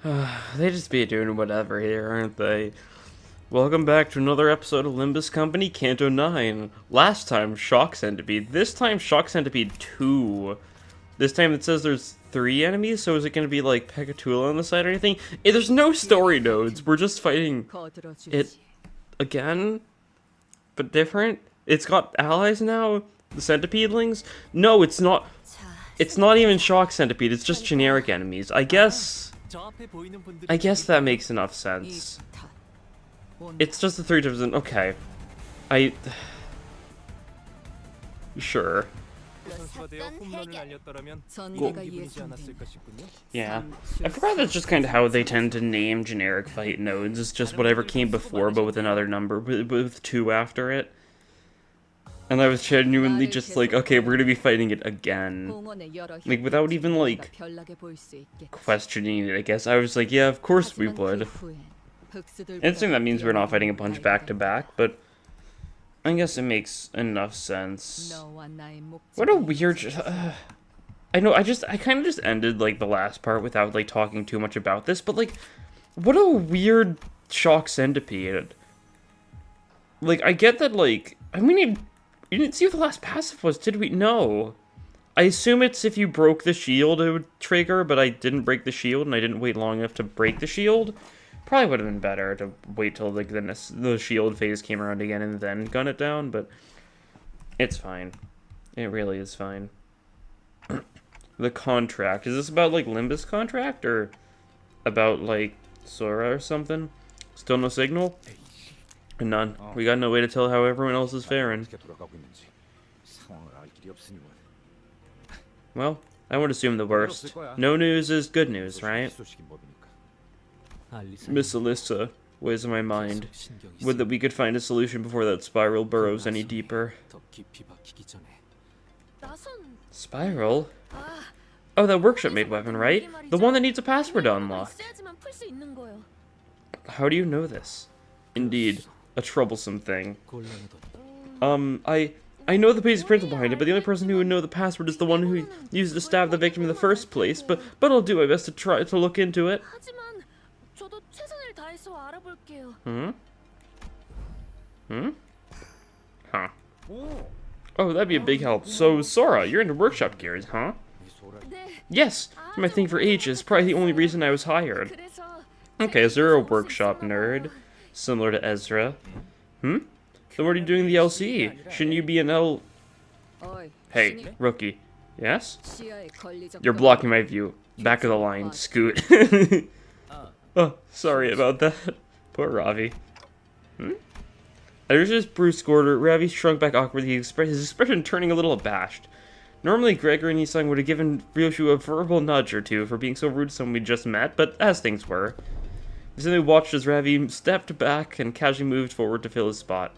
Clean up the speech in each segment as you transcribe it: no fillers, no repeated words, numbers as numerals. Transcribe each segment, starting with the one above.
They just be doing whatever here, aren't they? Welcome back to another episode of Limbus Company, Canto 9. Last time, Shock Centipede. This time, Shock Centipede 2. This time it says there's 3 enemies, so is it going to be like Pekatula on the side or anything? There's no story nodes, we're just fighting it again, but different. It's got allies now, the centipedelings. No, it's not. It's not even Shock Centipede, it's just generic enemies. I guess that makes enough sense. It's just the 3 different. Okay. Sure. Cool. Yeah. I forgot that's just kind of how they tend to name generic fight nodes. It's just whatever came before, but with another number, with 2 after it. And I was genuinely just like, okay, we're gonna be fighting it again. Like, without even, like, questioning it, I guess. I was like, yeah, of course we would. Interesting, that means we're not fighting a bunch back to back, but I guess it makes enough sense. What a weird... I know, I kind of just ended, like, the last part without, like, talking too much about this, but, like, what a weird Shock Centipede. Like, I get that, like, I mean, you didn't see what the last passive was, did we? No. I assume it's if you broke the shield it would trigger, but I didn't break the shield, and I didn't wait long enough to break the shield. Probably would have been better to wait till, like, the shield phase came around again and then gun it down, but it's fine. It really is fine. The contract. Is this about, like, Limbus contract, or about, like, Sora or something? Still no signal? None. We got no way to tell how everyone else is faring. Well, I would assume the worst. No news is good news, right? Miss Alyssa weighs in my mind. Would that we could find a solution before that spiral burrows any deeper. Spiral? Oh, that workshop-made weapon, right? The one that needs a password to unlock. How do you know this? Indeed, a troublesome thing. I know the basic principle behind it, but the only person who would know the password is the one who used to stab the victim in the first place, but I'll do my best to try to look into it. Huh. Oh, that'd be a big help. So, Sora, you're into workshop gears, huh? Yes, been my thing for ages, probably the only reason I was hired. Okay, is there a workshop nerd? Similar to Ezra. Then what are you doing in the LCE? Shouldn't you be an L... Hey, rookie. Yes? You're blocking my view. Back of the line, scoot. Oh, sorry about that. Poor Ravi. There's just Bruce Gorder. Ravi shrunk back awkwardly, his expression turning a little abashed. Normally, Gregor and Yisung would have given Ryoshu a verbal nudge or two for being so rude to someone we just met, but as things were. We simply watched as Ravi stepped back and casually moved forward to fill his spot.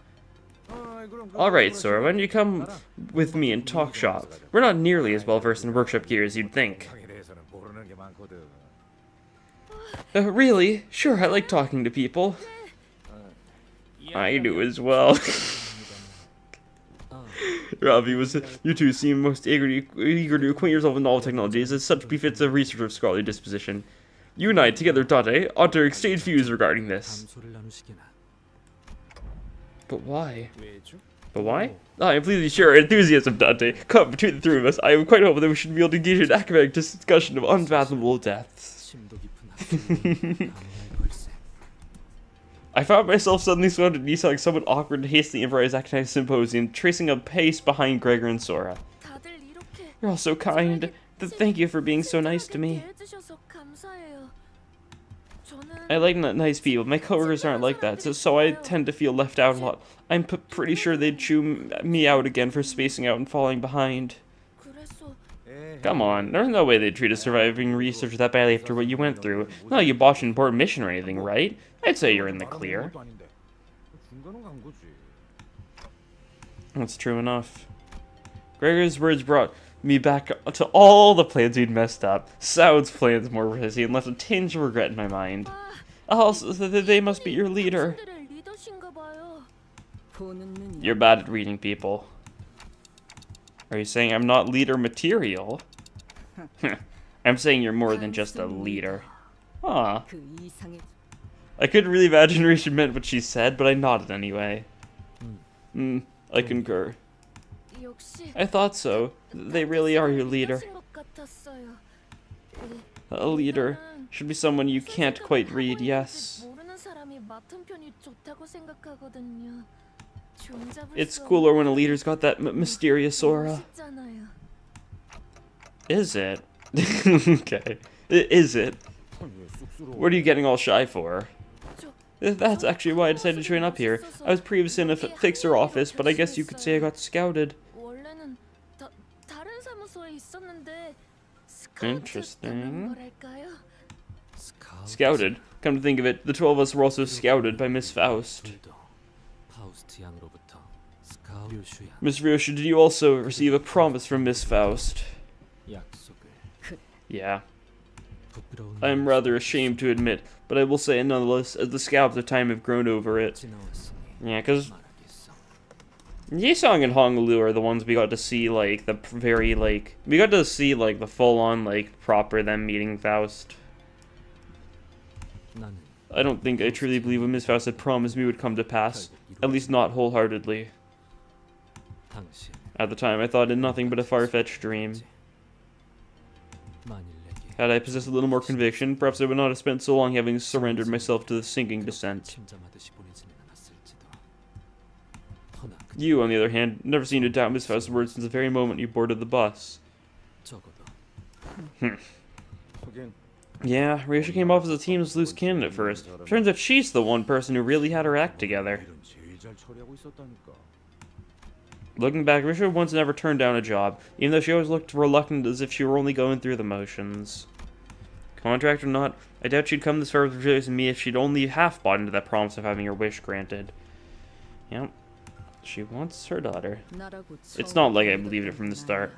Alright, Sora, why don't you come with me and talk shop? We're not nearly as well versed in workshop gear as you'd think. Really? Sure, I like talking to people. I do as well. Ravi was, you two seem most eager to acquaint yourself with novel technologies, as such befits a researcher of scholarly disposition. You and I, together, Date, ought to exchange views regarding this. But why? But why? I am completely sure enthusiasm, Dante. Come, between the 3 of us, I am quite hopeful that we should be able to engage in academic discussion of unfathomable depths. I found myself suddenly surrounded in like somewhat awkward and hastily improvised academic symposium, tracing a pace behind Gregor and Sora. You're all so kind. Thank you for being so nice to me. I like nice people. My coworkers aren't like that, so I tend to feel left out a lot. I'm pretty sure they'd chew me out again for spacing out and falling behind. Come on, there's no way they'd treat a surviving researcher that badly after what you went through. Not like you botched an important mission or anything, right? I'd say you're in the clear. That's true enough. Gregor's words brought me back to all the plans he'd messed up. Saud's plans more risky and left a tinge of regret in my mind. Also, they must be your leader. You're bad at reading people. Are you saying I'm not leader material? I'm saying you're more than just a leader. Huh. I couldn't really imagine Risha meant what she said, but I nodded anyway. I concur. I thought so. They really are your leader. A leader should be someone you can't quite read, yes. It's cooler when a leader's got that mysterious aura. Is it? Okay. Is it? What are you getting all shy for? That's actually why I decided to train up here. I was previously in a fixer office, but I guess you could say I got scouted. Interesting. Scouted? Come to think of it, the 12 of us were also scouted by Miss Faust. Miss Ryoshu, did you also receive a promise from Miss Faust? Yeah. I am rather ashamed to admit, but I will say it nonetheless, as the scouts of time have grown over it. Yeah, because Yisong and Honolulu are the ones we got to see, like, the very, like, we got to see, like, the full-on, like, proper them meeting Faust. I don't think I truly believe what Miss Faust had promised me would come to pass, at least not wholeheartedly. At the time, I thought it nothing but a far-fetched dream. Had I possessed a little more conviction, perhaps I would not have spent so long having surrendered myself to the sinking descent. You, on the other hand, never seemed to doubt Miss Faust's words since the very moment you boarded the bus. Yeah, Ryoshu came off as the team's loose cannon at first. Turns out she's the one person who really had her act together. Looking back, Ryoshu once never turned down a job, even though she always looked reluctant as if she were only going through the motions. Contract or not, I doubt she'd come this far with rejoicing me if she'd only half bought into that promise of having her wish granted. Yep. She wants her daughter. It's not like I believed it from the start.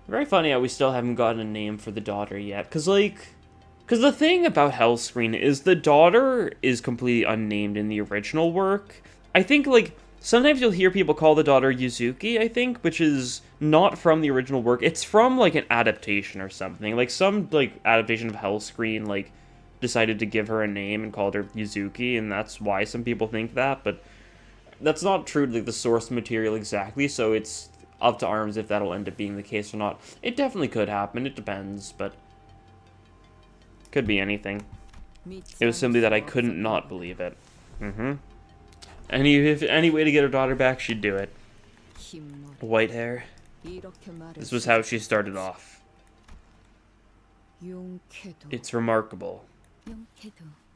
Very funny how we still haven't gotten a name for the daughter yet. Because the thing about Hellscreen is the daughter is completely unnamed in the original work. I think, like, sometimes you'll hear people call the daughter Yuzuki, I think, which is not from the original work. It's from, like, an adaptation or something. Like, some, like, adaptation of Hellscreen, like, decided to give her a name and called her Yuzuki, and that's why some people think that, but that's not true to, like, the source material exactly, so it's up to arms if that'll end up being the case or not. It definitely could happen, it depends, but could be anything. It was simply that I couldn't not believe it. Any way to get her daughter back, she'd do it. White hair. This was how she started off. It's remarkable.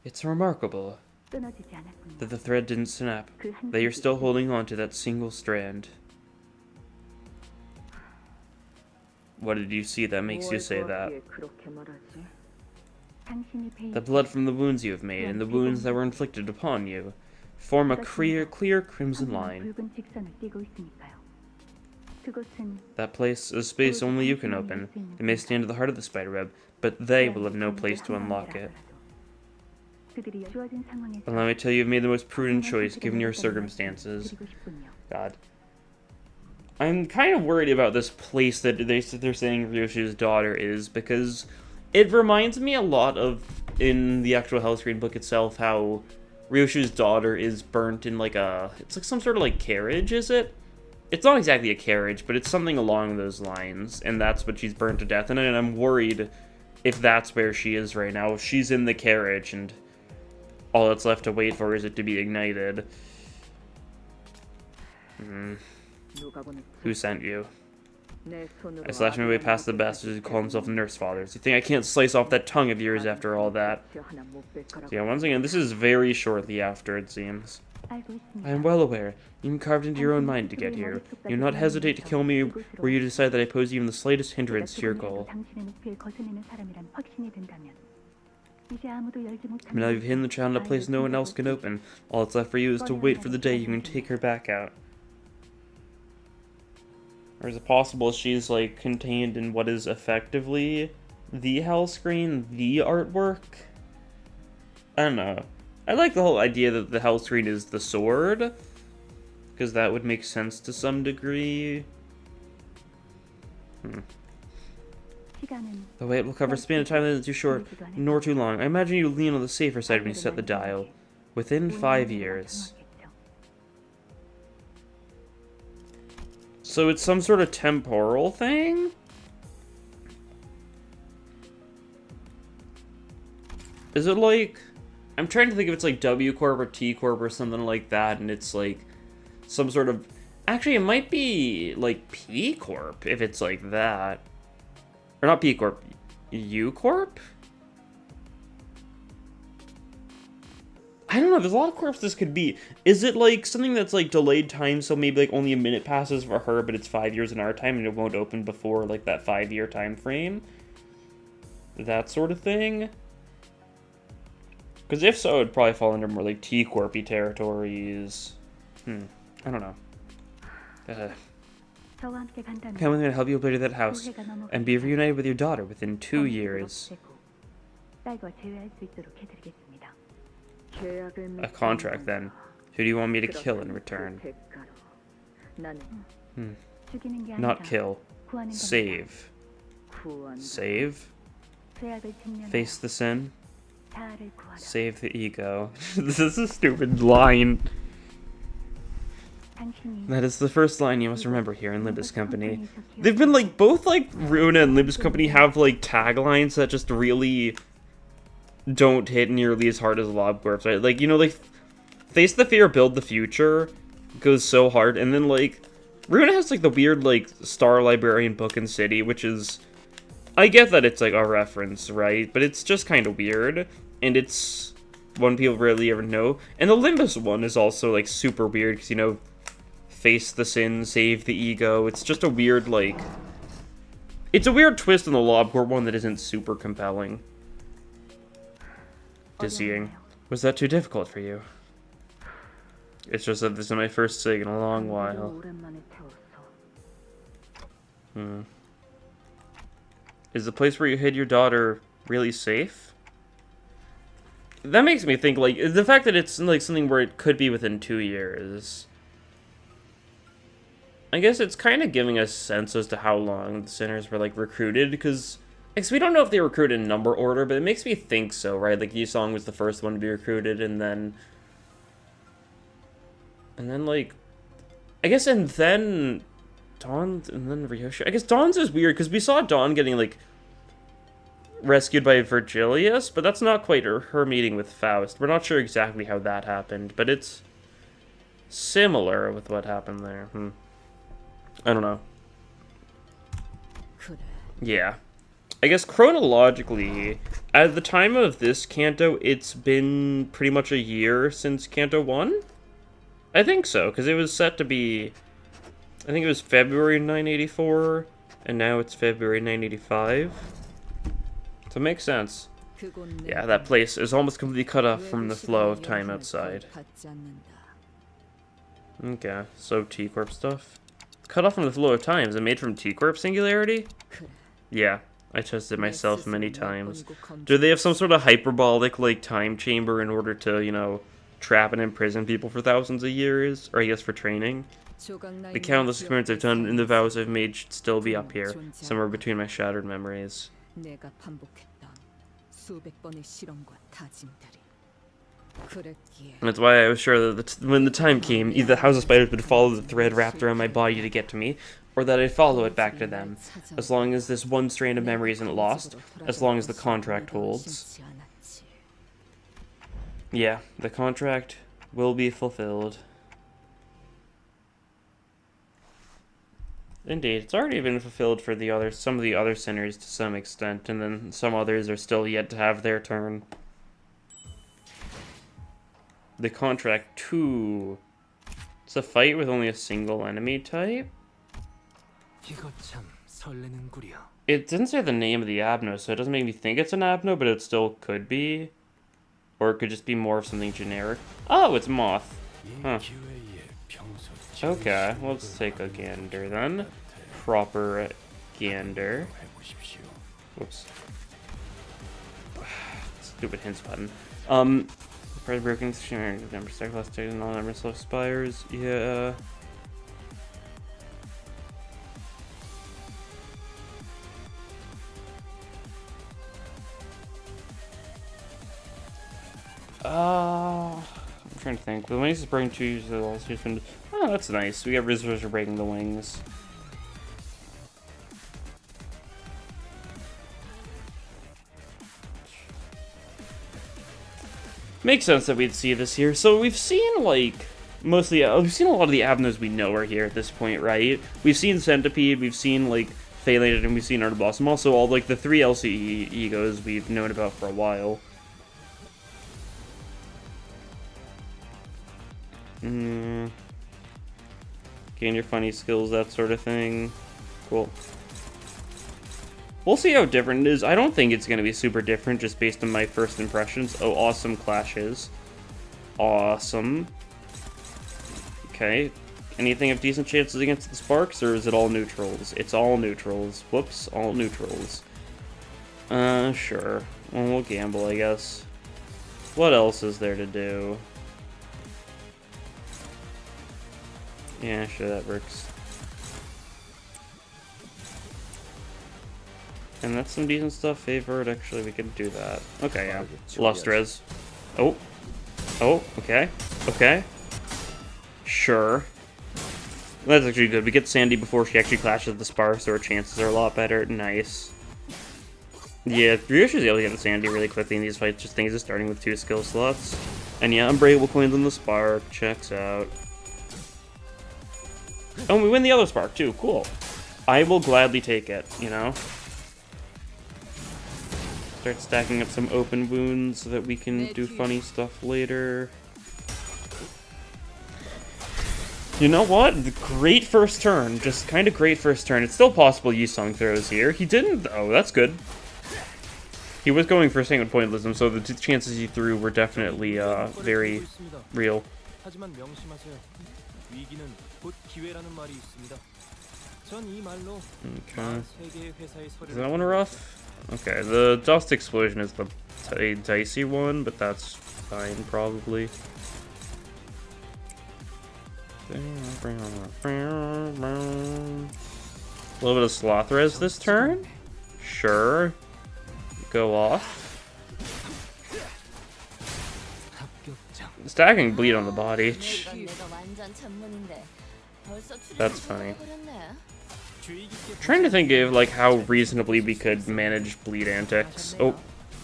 It's remarkable that the thread didn't snap, that you're still holding on to that single strand. What did you see that makes you say that? The blood from the wounds you have made, and the wounds that were inflicted upon you, form a clear crimson line. That place is a space only you can open. It may stand at the heart of the spiderweb, but they will have no place to unlock it. Allow me to tell you, you've made the most prudent choice, given your circumstances. God. I'm kind of worried about this place that they're saying Ryoshu's daughter is, because it reminds me a lot of, in the actual Hellscreen book itself, how Ryoshu's daughter is burnt in, like, it's like some sort of, like, carriage, is it? It's not exactly a carriage, but it's something along those lines, and that's what she's burnt to death in, and I'm worried if that's where she is right now. If she's in the carriage, and all that's left to wait for is it to be ignited. Who sent you? I slashed my way past the bastard who called himself Nurse Fathers. You think I can't slice off that tongue of yours after all that? So yeah, once again, this is very shortly after, it seems. I am well aware. You carved into your own mind to get here. You do not hesitate to kill me where you decide that I pose even the slightest hindrance to your goal. But now you've hidden the child in a place no one else can open. All that's left for you is to wait for the day you can take her back out. Or is it possible she's, like, contained in what is effectively the Hellscreen, the artwork? I don't know. I like the whole idea that the Hellscreen is the sword, because that would make sense to some degree. The wait will cover a span of time that isn't too short nor too long. I imagine you lean on the safer side when you set the dial. Within 5 years. So it's some sort of temporal thing? Is it like... I'm trying to think if it's like W Corp or T Corp or something like that, and it's like some sort of... Actually, it might be like P Corp if it's like that. Or not P Corp, U Corp? I don't know, there's a lot of corps this could be. Is it like something that's like delayed time, so maybe like only a minute passes for her, but it's 5 years in our time and it won't open before like that 5-year time frame? That sort of thing? Because if so, it'd probably fall under more like T-Corp-y territories. I don't know. Come with me and help you upgrade that house, and be reunited with your daughter within 2 years. A contract, then. Who do you want me to kill in return? Not kill. Save. Save? Face the sin? Save the ego. This is a stupid line. That is the first line you must remember here in Limbus Company. They've been like, both like Runa and Limbus Company have like taglines that just really don't hit nearly as hard as LobCorp's, right? Like, you know, like, Face the Fear, Build the Future goes so hard, and then, like, Runa has, like, the weird, like, Star Librarian book in City, which is... I get that it's, like, a reference, right? But it's just kind of weird, and it's one people rarely ever know. And the Limbus one is also, like, super weird, because, you know, face the sin, save the ego. It's just a weird, like... It's a weird twist in the LobCorp one that isn't super compelling. Dizzying. Was that too difficult for you? It's just that this is my first SIG in a long while. Is the place where you hid your daughter really safe? That makes me think, like, the fact that it's, like, something where it could be within 2 years. I guess it's kind of giving us a sense as to how long the sinners were, like, recruited, because... we don't know if they recruited in number order, but it makes me think so, right? Like, Yi-Song was the first one to be recruited, and then, like, I guess, and then Dawn, and then Ryoshi. I guess Dawn's is weird, because we saw Dawn getting, like, rescued by Virgilius, but that's not quite her meeting with Faust. We're not sure exactly how that happened, but it's similar with what happened there. I don't know. Yeah. I guess chronologically, at the time of this Canto, it's been pretty much a year since Canto 1? I think so, because it was set to be... I think it was February 984, and now it's February 985. So it makes sense. Yeah, that place is almost completely cut off from the flow of time outside. Okay, so T-Corp stuff. Cut off from the flow of time. Is it made from T-Corp Singularity? Yeah. I tested myself many times. Do they have some sort of hyperbolic, like, time chamber in order to, you know, trap and imprison people for thousands of years? Or I guess for training? The countless experiments I've done and the vows I've made should still be up here, somewhere between my shattered memories. That's why I was sure that when the time came, either the House of Spiders would follow the thread wrapped around my body to get to me, or that I'd follow it back to them, as long as this one strand of memory isn't lost, as long as the contract holds. Yeah, the contract will be fulfilled. Indeed, it's already been fulfilled for the some of the other sinners to some extent, and then some others are still yet to have their turn. The contract 2. It's a fight with only a single enemy type? It didn't say the name of the Abno, so it doesn't make me think it's an Abno, but it still could be. Or it could just be more of something generic. Oh, it's Moth. Huh. Okay, let's take a gander then. Proper gander. Whoops. Stupid hints button. Probably broken number stack last take and all number self spires. Yeah. I'm trying to think. The wings is breaking 2 uses the last use. Oh, that's nice. We got reserves for breaking the wings. Makes sense that we'd see this here. So we've seen, like, mostly, we've seen a lot of the avenues we know are here at this point, right? We've seen Centipede, we've seen, like, Phalanx, and we've seen Art of Blossom. Also, all, like, the 3 LCE E.G.Os we've known about for a while. Gain your funny skills, that sort of thing. Cool. We'll see how different it is. I don't think it's going to be super different just based on my first impressions. Oh, awesome clashes. Awesome. Okay. Anything of decent chances against the Sparks, or is it all neutrals? It's all neutrals. Whoops, all neutrals. Sure. Well, we'll gamble, I guess. What else is there to do? Yeah, sure, that works. And that's some decent stuff. Favored, actually, we can do that. Okay, yeah. Lustrez. Oh. Oh, okay. Okay. Sure. That's actually good. We get Sandy before she actually clashes the Spark, so our chances are a lot better. Nice. Yeah, you're usually able to get the Sandy really quickly in these fights, just things are starting with 2 skill slots. And yeah, Unbreakable coins on the Spark. Checks out. Oh, and we win the other Spark, too. Cool. I will gladly take it, you know? Start stacking up some open wounds so that we can do funny stuff later. You know what? The great first turn. Just kind of great first turn. It's still possible Yusung throws here. He didn't, though. That's good. He was going for Sanguine Pointillism, so the chances he threw were definitely very real. Okay. Is that one rough? Okay, the Dust Explosion is the dicey one, but that's fine, probably. A little bit of Sloth Res this turn? Sure. Go off. Stacking bleed on the body. That's funny. Trying to think of like how reasonably we could manage bleed antics. Oh,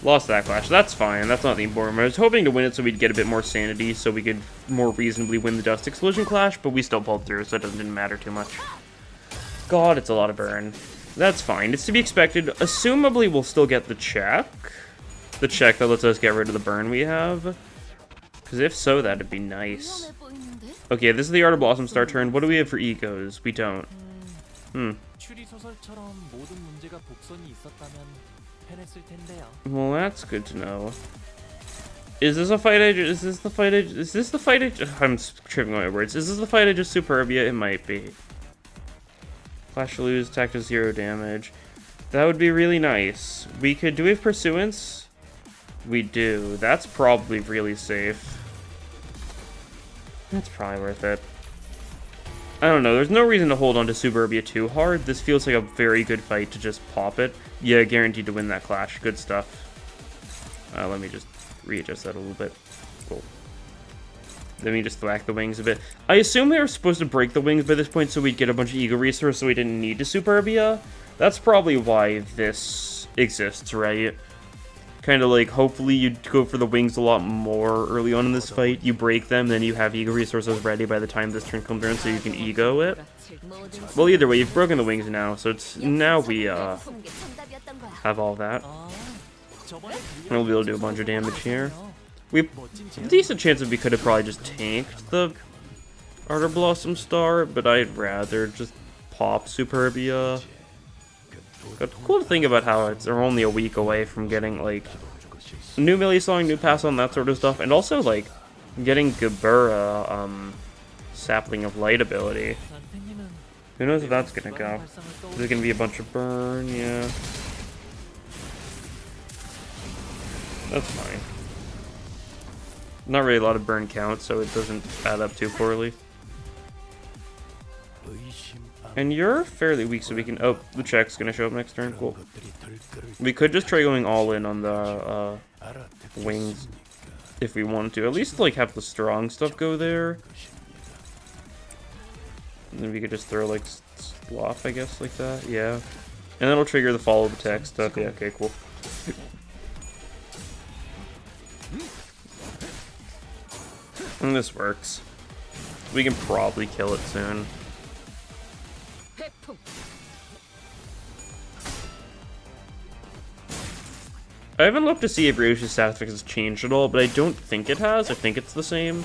lost that clash. That's fine. That's not the important. I was hoping to win it so we'd get a bit more sanity, so we could more reasonably win the Dust Explosion clash, but we still pulled through, so it didn't matter too much. God, it's a lot of burn. That's fine. It's to be expected. Assumably, we'll still get the check. The check that lets us get rid of the burn we have. Because if so, that'd be nice. Okay, this is the Art of Blossom start turn. What do we have for E.G.Os? We don't. Well, that's good to know. Is this a fight is this the fight I'm tripping on my words. Is this the fight just Superbia? It might be. Flash lose, attack to 0 damage. That would be really nice. We could, do we have Pursuance? We do. That's probably really safe. That's probably worth it. I don't know, there's no reason to hold on to Suburbia too hard. This feels like a very good fight to just pop it. Yeah, guaranteed to win that clash. Good stuff. Let me just readjust that a little bit. Cool. Let me just thwack the wings a bit. I assume we were supposed to break the wings by this point so we'd get a bunch of E.G.O resources so we didn't need to Superbia. That's probably why this exists, right? Kind of like, hopefully you go for the wings a lot more early on in this fight. You break them, then you have E.G.O resources ready by the time this turn comes around so you can E.G.O it. Well, either way, you've broken the wings now, so it's now we have all that. And we'll be able to do a bunch of damage here. We have a decent chance that we could have probably just tanked the Art of Blossom Star, but I'd rather just pop Superbia. But cool to think about how they're only a week away from getting, like, new Melee Song, new Pass on, that sort of stuff, and also, like, getting Gebura, Sapling of Light ability. Who knows if that's gonna go? Is it gonna be a bunch of burn? Yeah. That's fine. Not really a lot of burn count, so it doesn't add up too poorly. And you're fairly weak, so we can... Oh, the check's gonna show up next turn. Cool. We could just try going all in on the wings. If we wanted to. At least, like, have the strong stuff go there. And then we could just throw, like, Sloth, I guess, like that. Yeah. And that'll trigger the follow the text stuff. Yeah, okay, cool. And this works. We can probably kill it soon. I haven't looked to see if Ryoshi's status effect has changed at all, but I don't think it has. I think it's the same.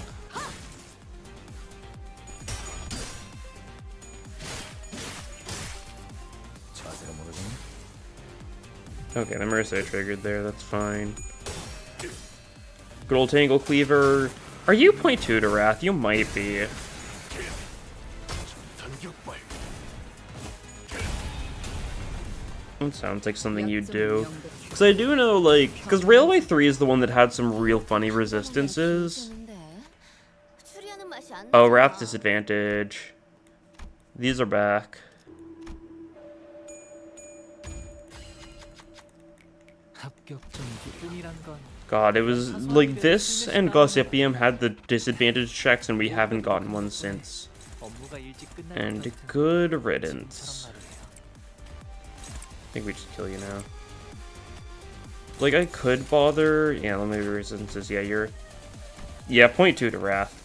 Okay, the Mercy triggered there, that's fine. Good old Tangle Cleaver. Are you 0.2 to Wrath? You might be. That sounds like something you'd do. Because I do know, like, because Railway 3 is the one that had some real funny resistances. Oh, Wrath disadvantage. These are back. God, it was like this and Gossipium had the disadvantage checks and we haven't gotten one since. And good riddance. I think we just kill you now. Like, I could bother. Yeah, let me do resistances. Yeah, you're. Yeah, 0.2 to Wrath.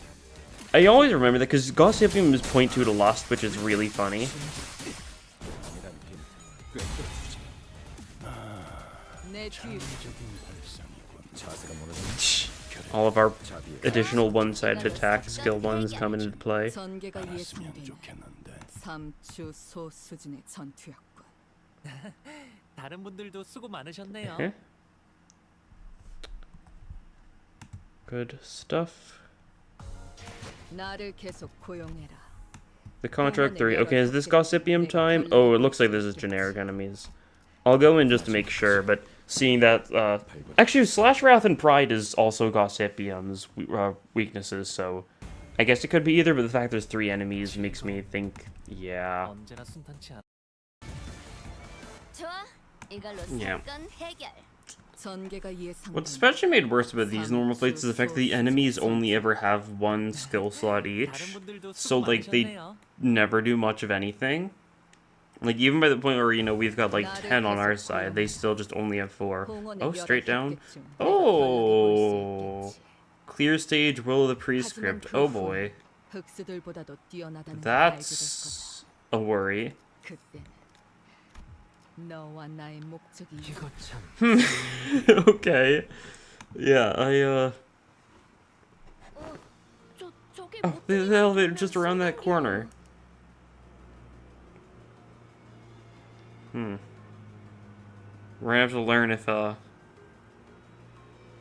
I always remember that because Gossipium is 0.2 to Lust, which is really funny. All of our additional one-sided attack skill ones come into play. Okay. Good stuff. The contract 3. Okay, is this Gossipium time? Oh, it looks like this is generic enemies. I'll go in just to make sure, but seeing that, actually, Slash Wrath and Pride is also Gossipium's weaknesses, so I guess it could be either, but the fact there's 3 enemies makes me think, yeah. Yeah. What's especially made worse about these normal fights is the fact that the enemies only ever have 1 skill slot each, so, like, they never do much of anything. Like, even by the point where, you know, we've got, like, 10 on our side, they still just only have 4. Oh, straight down. Oh! Clear stage, Will of the Prescript. Oh, boy. That's a worry. Okay. Yeah, Oh, the elevator just around that corner. We're gonna have to learn if, I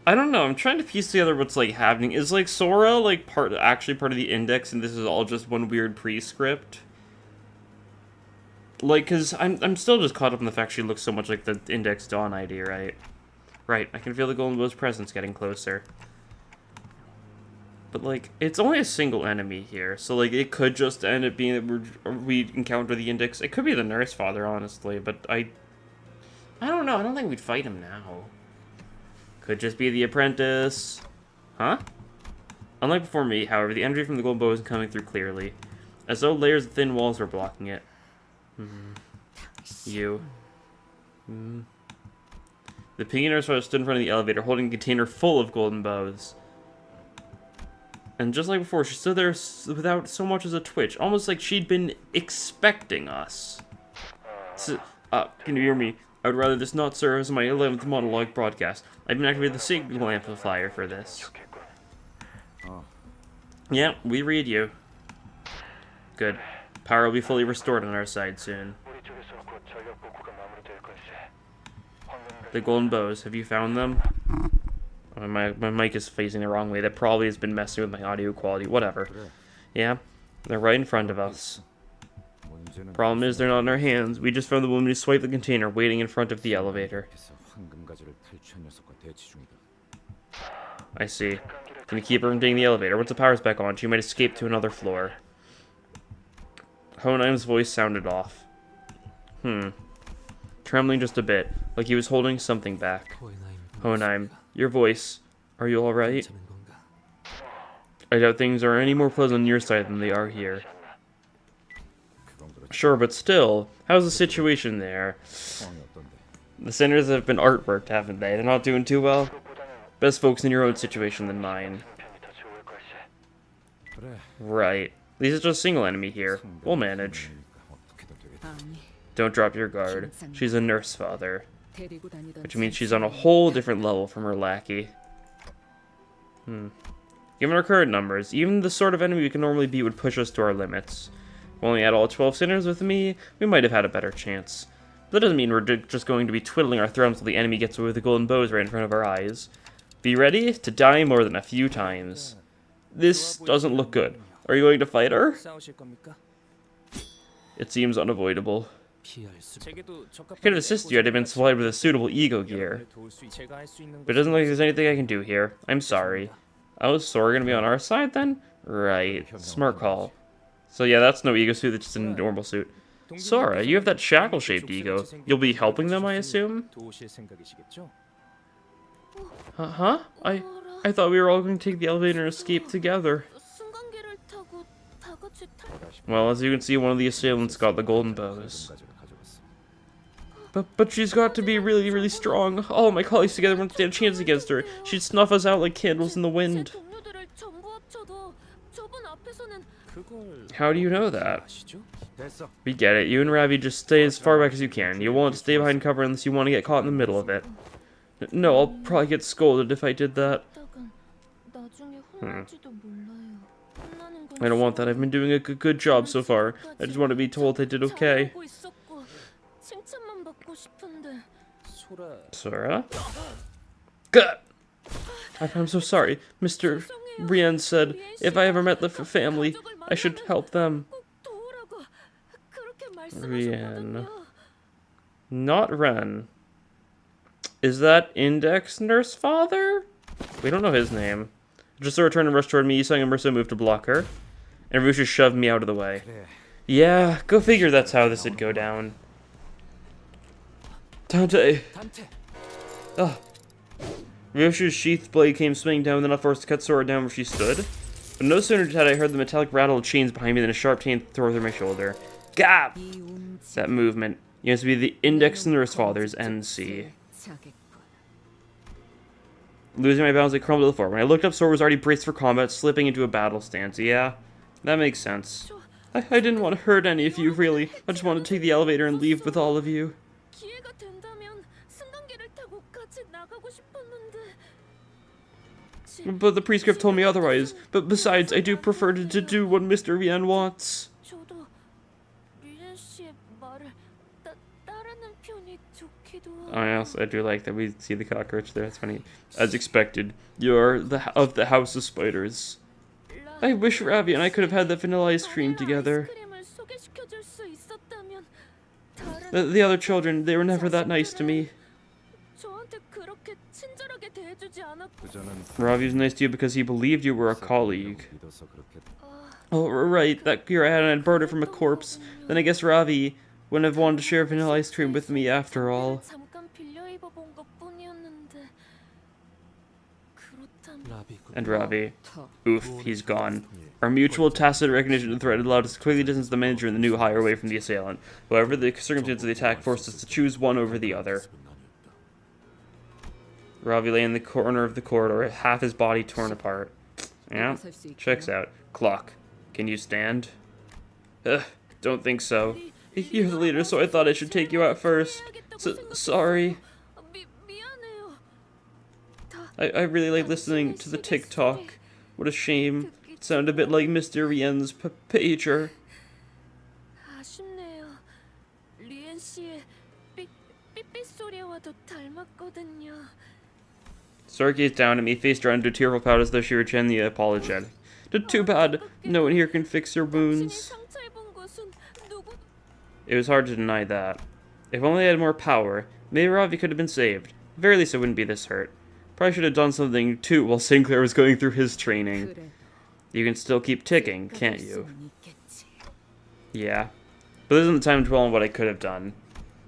don't know, I'm trying to piece together what's, like, happening. Is, like, Sora, like, actually part of the index, and this is all just one weird prescript? Like, cause I'm still just caught up in the fact she looks so much like the Index Dawn ID, right? Right, I can feel the Golden Bow's presence getting closer. But, like, it's only a single enemy here, so, like, it could just end up being that we encounter the Index. It could be the Nurse Father, honestly, but I don't know. I don't think we'd fight him now. Could just be the Apprentice. Huh? Unlike before me, however, the energy from the Golden Bow isn't coming through clearly, as though layers of thin walls were blocking it. You. The Pinky Nurse Father stood in front of the elevator, holding a container full of golden bows. And just like before, she stood there without so much as a twitch, almost like she'd been expecting us. So, can you hear me? I would rather this not serve as my 11th monologue broadcast. I've been activating the signal amplifier for this. Yeah, we read you. Good. Power will be fully restored on our side soon. The golden bows, have you found them? Oh, my mic is facing the wrong way. That probably has been messing with my audio quality. Whatever. Yeah, they're right in front of us. Problem is, they're not in our hands. We just found the woman who swiped the container waiting in front of the elevator. I see. Can you keep her from taking the elevator? Once the power's back on, she might escape to another floor. Hoheim's voice sounded off. Trembling just a bit, like he was holding something back. Hohenheim, your voice. Are you alright? I doubt things are any more pleasant on your side than they are here. Sure, but still, how's the situation there? The sinners have been artworked, haven't they? They're not doing too well? Best folks in your own situation than mine. Right. Lisa's just a single enemy here. We'll manage. Don't drop your guard. She's a nurse father. Which means she's on a whole different level from her lackey. Given our current numbers, even the sort of enemy we can normally beat would push us to our limits. If we only had all 12 sinners with me, we might have had a better chance. But that doesn't mean we're just going to be twiddling our thumbs until the enemy gets away with the golden bows right in front of our eyes. Be ready to die more than a few times. This doesn't look good. Are you going to fight her? It seems unavoidable. I could have assisted you had I been supplied with a suitable E.G.O gear. But it doesn't look like there's anything I can do here. I'm sorry. Oh, so we're gonna be on our side then? Right. Smart call. So yeah, that's no E.G.O suit, that's just a normal suit. Sora, you have that shackle-shaped E.G.O. You'll be helping them, I assume? Huh? I thought we were all going to take the elevator and escape together. Well, as you can see, one of the assailants got the golden bows. But she's got to be really, really strong. All of my colleagues together won't stand a chance against her. She'd snuff us out like candles in the wind. How do you know that? We get it. You and Ravi just stay as far back as you can. You won't stay behind cover unless you want to get caught in the middle of it. No, I'll probably get scolded if I did that. I don't want that. I've been doing a good job so far. I just want to be told I did okay. Sora? Gah! I'm so sorry. Mr. Rien said if I ever met the family, I should help them. Rien. Not Ren. Is that Index Nurse Father? We don't know his name. Just a return and rush toward me, Isang and Marissa moved to block her. And Rusha shoved me out of the way. Yeah, go figure that's how this would go down. Dante. Ugh. Rusha's sheathed blade came swinging down, then I forced to cut Sora down where she stood. But no sooner had I heard the metallic rattle of chains behind me than a sharp pain tore through my shoulder. Gah! That movement. You have to be the Index Nurse Father's NC. Losing my balance, I crumbled to the floor. When I looked up, Sora was already braced for combat, slipping into a battle stance. Yeah, that makes sense. I didn't want to hurt any of you, really. I just wanted to take the elevator and leave with all of you. But the prescript told me otherwise. But besides, I do prefer to do what Mr. Rien wants. Oh, yes, I do like that we see the cockroach there. It's funny. As expected, you're of the House of Spiders. I wish Ravi and I could have had the vanilla ice cream together. The other children, they were never that nice to me. Ravi was nice to you because he believed you were a colleague. Oh, right, that cure I had and I'd burned it from a corpse. Then I guess Ravi wouldn't have wanted to share vanilla ice cream with me after all. And Ravi. Oof, he's gone. Our mutual tacit recognition of the threat allowed us to quickly distance the manager and the new hire away from the assailant. However, the circumstances of the attack forced us to choose one over the other. Ravi lay in the corner of the corridor, half his body torn apart. Yeah, checks out. Clock. Can you stand? Ugh, don't think so. You're the leader, so I thought I should take you out first. Sorry. I really like listening to the tick-tock. What a shame. It sounded a bit like Mr. Rien's pager. Sora gazed down at me, face around into a tearful pout as though she were genuinely apologetic. Too bad. No one here can fix your wounds. It was hard to deny that. If only I had more power, maybe Ravi could have been saved. At the very least, I wouldn't be this hurt. Probably should have done something, too, while Sinclair was going through his training. You can still keep ticking, can't you? Yeah. But this isn't the time to dwell on what I could have done.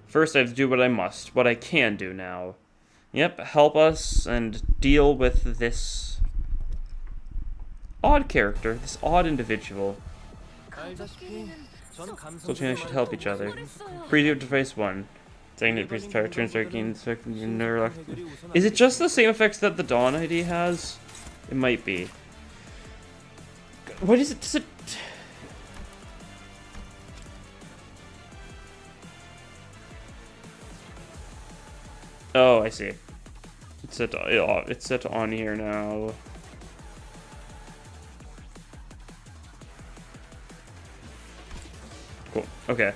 First, I have to do what I must, what I can do now. Yep, help us and deal with this odd character, this odd individual. So we should help each other. Preview device 1. Saying that priest power turns Is it just the same effects that the Dawn ID has? It might be. What is it? Does it... Oh, I see. It's set on here now. Cool. Okay.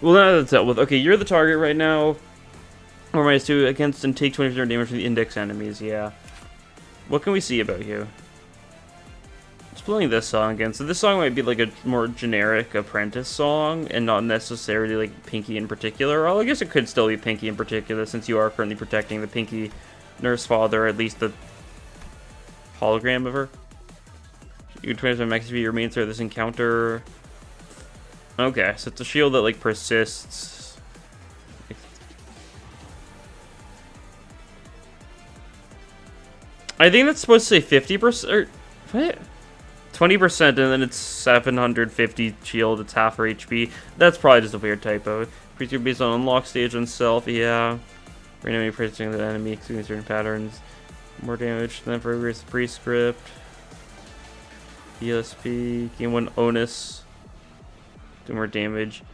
Well, now that's dealt with. Okay, you're the target right now. Or -2 against and take 20% damage from the index enemies. Yeah. What can we see about you? Just playing this song again. So this song might be like a more generic apprentice song, and not necessarily like Pinky in particular. Well, I guess it could still be Pinky in particular, since you are currently protecting the Pinky nurse father, at least the hologram of her. You 20% max HP remains throughout this encounter. Okay, so it's a shield that like persists. I think that's supposed to say 50%. Or what? 20%, and then it's 750 shield. It's half her HP. That's probably just a weird typo. Creature based on unlock stage on self. Yeah. Enemy predicting the enemy, excluding certain patterns. More damage than for prescript. ESP. Gain 1 onus. Do more damage.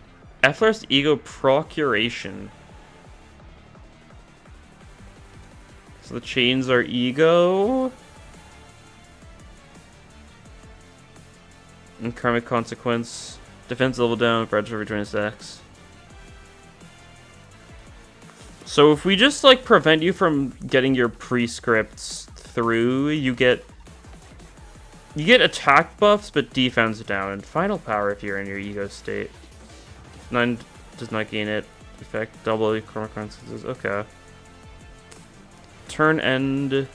F-Last E.G.O procuration. So the chains are E.G.O. And karmic consequence. Defense level down, fragile for 26. So if we just like prevent you from getting your prescripts through, you get attack buffs, but defense down, and final power if you're in your E.G.O state. 9 does not gain it. Effect double karmic consequences. Okay. Turn end.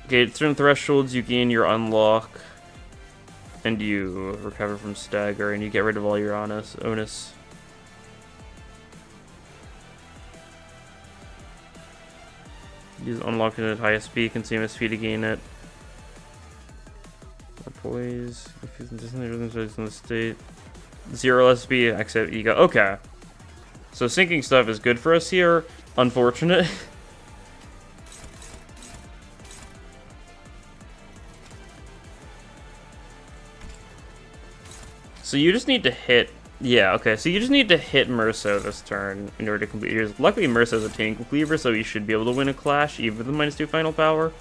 Okay, at certain thresholds you gain your unlock, and you recover from stagger, and you get rid of all your onus. Use unlock it at highest speed, consume SP to gain it. Poise, if it's in the state. 0 SP, exit E.G.O. Okay. So sinking stuff is good for us here. Unfortunate. So you just need to hit... Yeah, okay. So you just need to hit Merso this turn in order to complete yours. Luckily, Merso's a tank cleaver, so you should be able to win a clash, even with the -2 final power.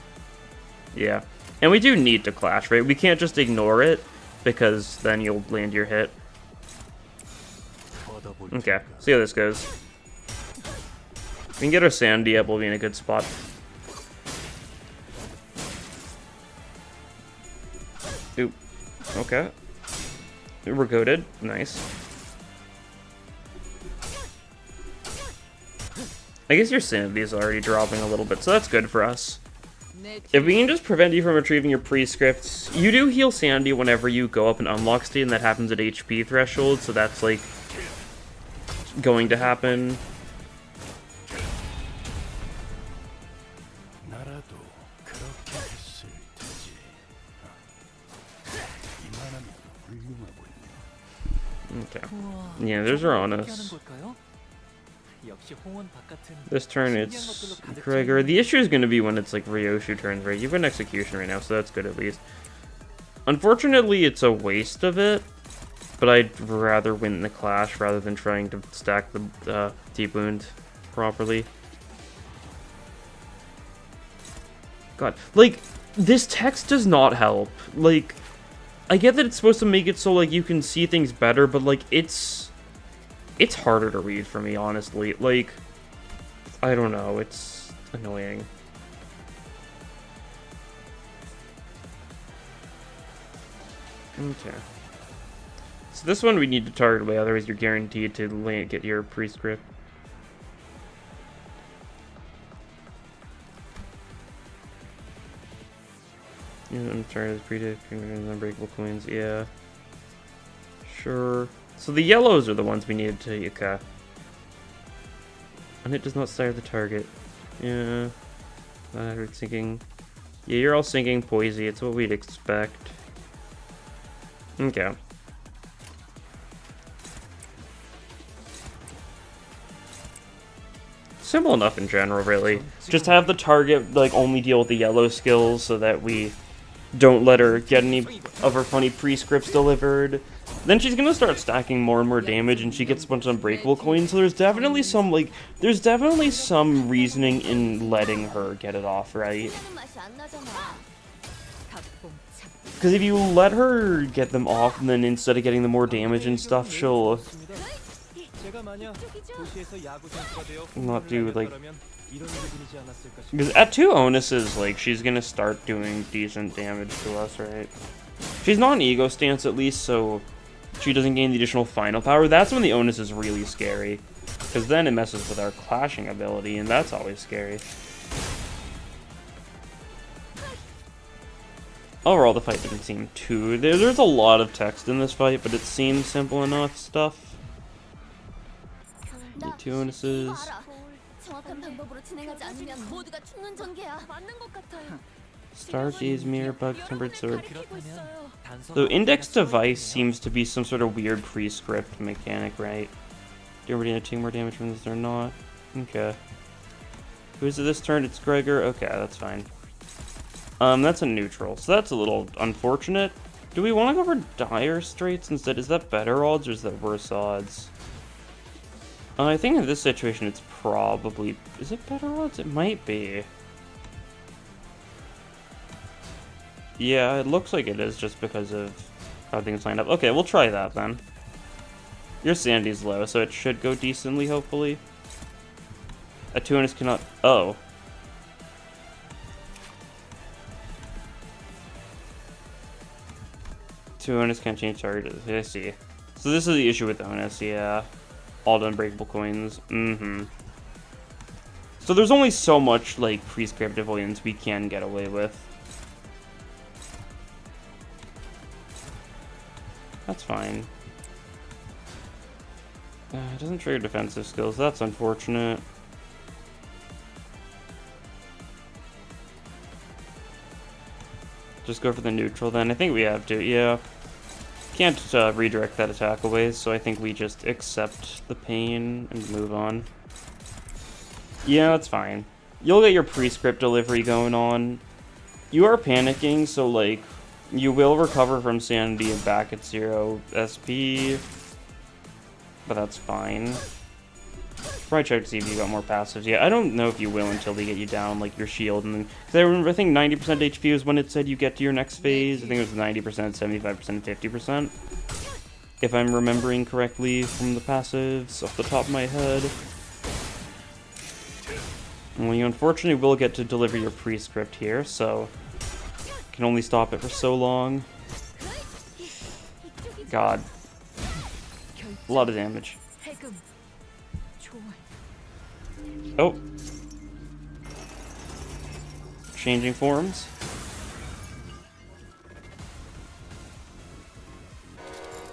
Yeah. And we do need to clash, right? We can't just ignore it, because then you'll land your hit. Okay, see how this goes. We can get our sanity up, we'll be in a good spot. Oop. Okay. We're goated. Nice. I guess your sanity is already dropping a little bit, so that's good for us. If we can just prevent you from retrieving your prescripts, you do heal sanity whenever you go up an unlock state, and that happens at HP threshold, so that's like going to happen. Okay. Yeah, there's our honest. This turn it's Gregor. The issue is going to be when it's like Ryoshu turns, right? You've got an execution right now, so that's good at least. Unfortunately, it's a waste of it, but I'd rather win the clash rather than trying to stack the deep wound properly. God, like, this text does not help. Like, I get that it's supposed to make it so like you can see things better, but like it's harder to read for me, honestly. Like, I don't know, it's annoying. Okay. So this one we need to target away, otherwise you're guaranteed to get your prescript. Yeah, I'm sorry, predicting unbreakable coins, yeah. Sure. So the yellows are the ones we needed to Yuka. And it does not stare the target. Yeah. We're sinking. Yeah, you're all sinking Poisey. It's what we'd expect. Okay. Simple enough in general, really. Just have the target, like, only deal with the yellow skills so that we don't let her get any of her funny prescripts delivered. Then she's gonna start stacking more and more damage, and she gets a bunch of unbreakable coins, so there's definitely some, like, reasoning in letting her get it off, right? Because if you let her get them off, and then instead of getting the more damage and stuff, she'll not do, like... Because at 2 onuses, like, she's gonna start doing decent damage to us, right? She's not an E.G.O stance, at least, so she doesn't gain the additional final power. That's when the onus is really scary. Because then it messes with our clashing ability, and that's always scary. Overall, the fight didn't seem too... There's a lot of text in this fight, but it seemed simple enough stuff. The 2 onuses. Star Gaze Mirror, Bug Tempered Sword. So Index Device seems to be some sort of weird pre-script mechanic, right? Do everybody take more damage from this or not? Okay. Who's it this turn? It's Gregor? Okay, that's fine. That's a neutral, so that's a little unfortunate. Do we want to go for Dire Straits instead? Is that better odds or is that worse odds? I think in this situation it's probably... Is it better odds? It might be. Yeah, it looks like it is just because of how things lined up. Okay, we'll try that then. Your sanity's low, so it should go decently, hopefully. A 2 onus cannot... Oh. Two onus can't change target. I see. So this is the issue with the onus, yeah. All the unbreakable coins. So there's only so much, like, prescriptive avoidance we can get away with. That's fine. It doesn't trigger defensive skills. That's unfortunate. Just go for the neutral then. I think we have to, yeah. Can't redirect that attack away, so I think we just accept the pain and move on. Yeah, that's fine. You'll get your prescript delivery going on. You are panicking, so, like, you will recover from sanity and back at 0 SP. But that's fine. Probably check to see if you got more passives. Yeah, I don't know if you will until they get you down, like, your shield. And then, cause I remember, I think 90% HP was when it said you get to your next phase. I think it was 90%, 75%, and 50%. If I'm remembering correctly from the passives off the top of my head. Well, you unfortunately will get to deliver your prescript here, so... Can only stop it for so long. God. A lot of damage. Oh. Changing forms.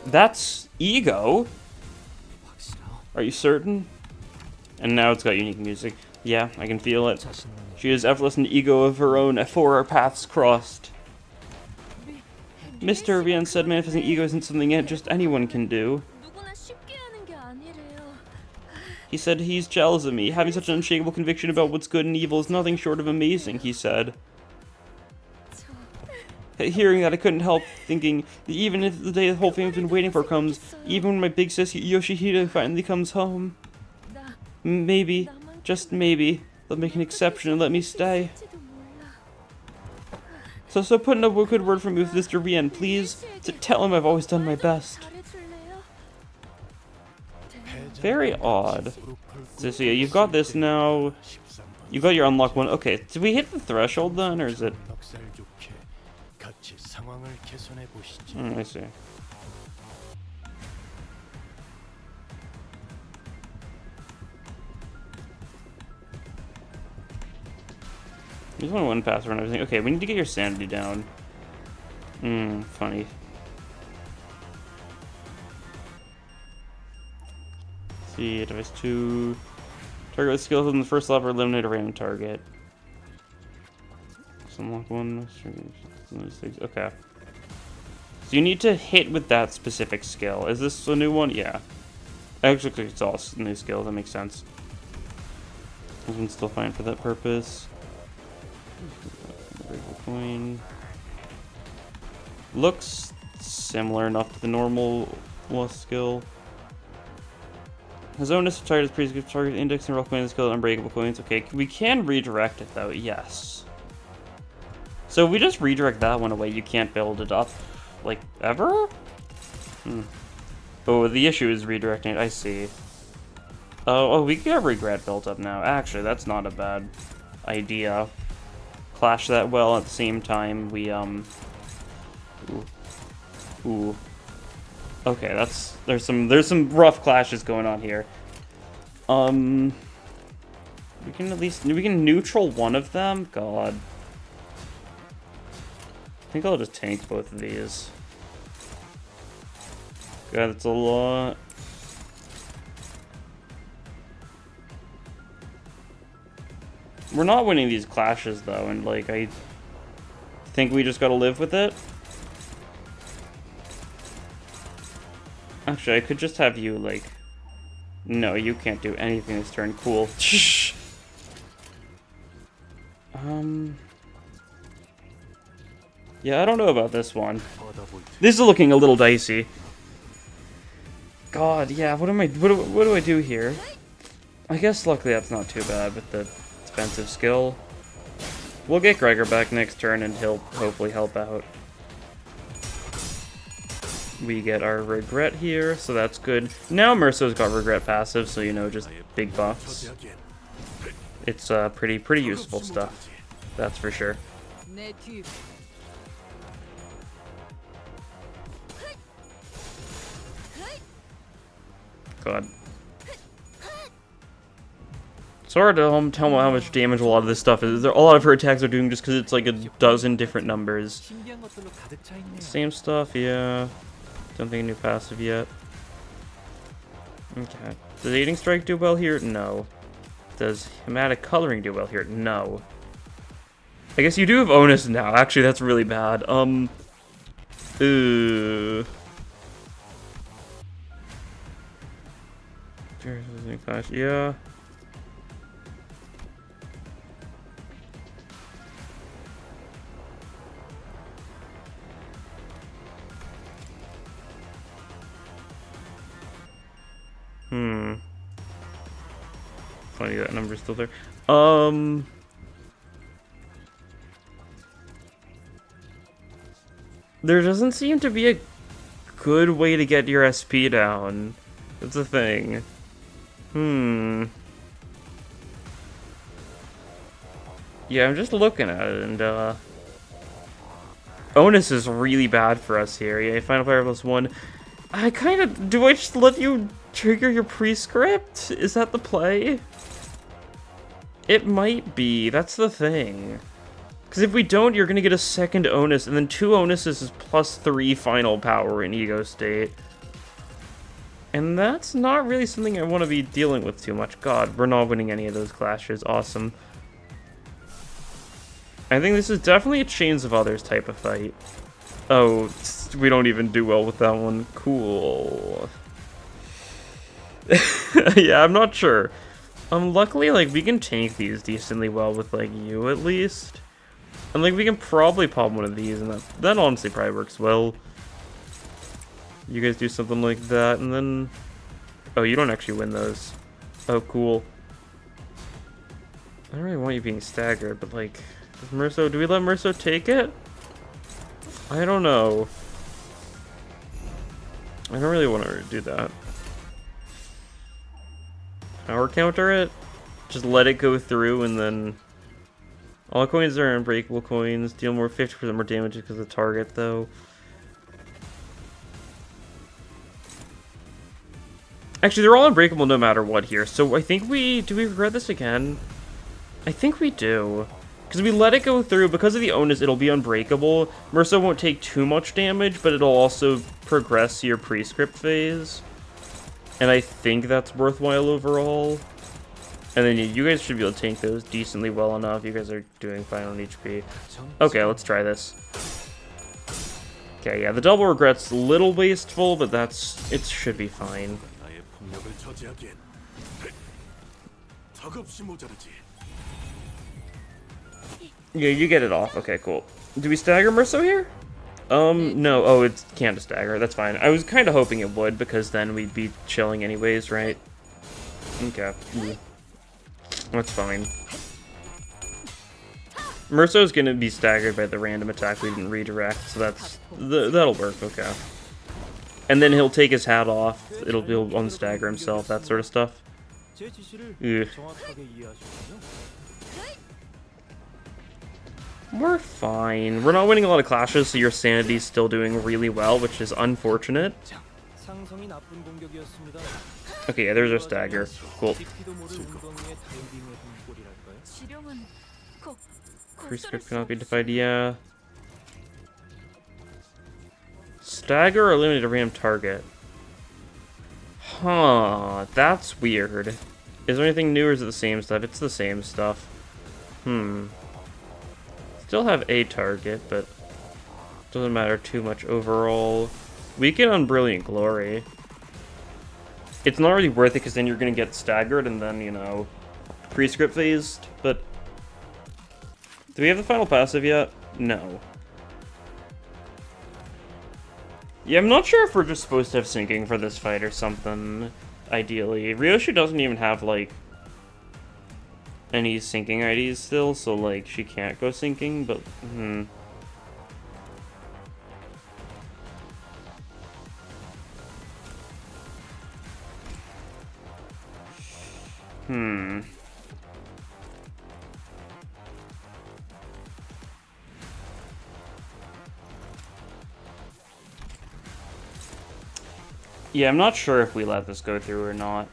That's E.G.O. Are you certain? And now it's got unique music. Yeah, I can feel it. She is effortless and E.G.O of her own for our paths crossed. Mr. Rian said manifesting E.G.O isn't something just anyone can do. He said he's jealous of me. Having such an unshakable conviction about what's good and evil is nothing short of amazing, he said. Hearing that, I couldn't help thinking that even if the day the whole family's been waiting for comes, even when my big sis Yoshihide finally comes home, maybe, just maybe, they'll make an exception and let me stay. So put in a good word for me with Mr. Rian, please. To tell him I've always done my best. Very odd. So yeah, you've got this now. You got your unlock one. Okay, did we hit the threshold then, or is it? I see. There's only one pass around everything. Okay, we need to get your sanity down. Funny. Let's see, device 2. Target with skills in the first level, eliminate a random target. unlock one. Okay. So you need to hit with that specific skill. Is this a new one? Yeah. Actually, it's all new skill. That makes sense. This one's still fine for that purpose. Coin. Looks similar enough to the normal skill. His onus target is pretty good target index and rock coin skill unbreakable coins. Okay, we can redirect it though, yes. So if we just redirect that one away, you can't build it up, like, ever? Oh, the issue is redirecting it, I see. Oh, we got regret built up now. Actually, that's not a bad idea. Clash that well at the same time. We, Ooh. Okay, there's some rough clashes going on here. We can neutral one of them? God. I think I'll just tank both of these. God, that's a lot. We're not winning these clashes though, and like I think we just gotta live with it. Actually, I could just have you, like... No, you can't do anything this turn. Cool. Yeah, I don't know about this one. This is looking a little dicey. God, yeah, what do I do here? I guess luckily that's not too bad with the expensive skill. We'll get Gregor back next turn and he'll hopefully help out. We get our regret here, so that's good. Now Merso's got regret passive, so you know, just big buffs. It's pretty useful stuff. That's for sure. God. It's hard to tell how much damage a lot of this stuff is. A lot of her attacks are doing just because it's like a dozen different numbers. Same stuff, yeah. Don't think a new passive yet. Okay. Does Aiding Strike do well here? No. Does Hematic Coloring do well here? No. I guess you do have Onus now. Actually, that's really bad. Yeah. Funny that number's still there. There doesn't seem to be a good way to get your SP down. That's the thing. Yeah, I'm just looking at it, and Onus is really bad for us here. Yeah, Final Fire +1. Do I just let you trigger your prescript? Is that the play? It might be, that's the thing. Because if we don't, you're gonna get a second Onus, and then 2 Onuses is +3 final power in E.G.O state. And that's not really something I want to be dealing with too much. God, we're not winning any of those clashes. Awesome. I think this is definitely a Chains of Others type of fight. Oh, we don't even do well with that one. Cool. Yeah, I'm not sure. Luckily, like, we can tank these decently well with, like, you at least. And, like, we can probably pop one of these, and that honestly probably works well. You guys do something like that, and then... Oh, you don't actually win those. Oh, cool. I don't really want you being staggered, but, like... do we let Merso take it? I don't know. I don't really want to do that. Power counter it? Just let it go through, and then... All coins are unbreakable coins. Deal more 50% more damage because of the target, though. Actually, they're all unbreakable no matter what here. So I think do we regret this again? I think we do. Because we let it go through, because of the onus, it'll be unbreakable. Merso won't take too much damage, but it'll also progress your prescript phase. And I think that's worthwhile overall. And then you guys should be able to tank those decently well enough. You guys are doing fine on HP. Okay, let's try this. Okay, yeah, the double regret's a little wasteful, but it should be fine. Yeah, you get it off. Okay, cool. Do we stagger Merso here? No. Oh, it can't stagger. That's fine. I was kind of hoping it would, because then we'd be chilling anyways, right? Okay. That's fine. Merso's gonna be staggered by the random attack we didn't redirect, so that'll work, okay. And then he'll take his hat off, he'll unstagger himself, that sort of stuff. Ugh. We're fine. We're not winning a lot of clashes, so your sanity's still doing really well, which is unfortunate. Okay, yeah, there's our stagger. Cool. Prescript cannot be defied, yeah. Stagger or eliminate a random target? Huh, that's weird. Is there anything new or is it the same stuff? It's the same stuff. Still have a target, but doesn't matter too much overall. Weaken on Brilliant Glory. It's not really worth it because then you're going to get staggered and then, you know, prescript phased, but do we have the final passive yet? No. Yeah, I'm not sure if we're just supposed to have syncing for this fight or something, ideally. Ryoshu doesn't even have, like, any syncing IDs still, so, like, she can't go syncing, but, Yeah, I'm not sure if we let this go through or not.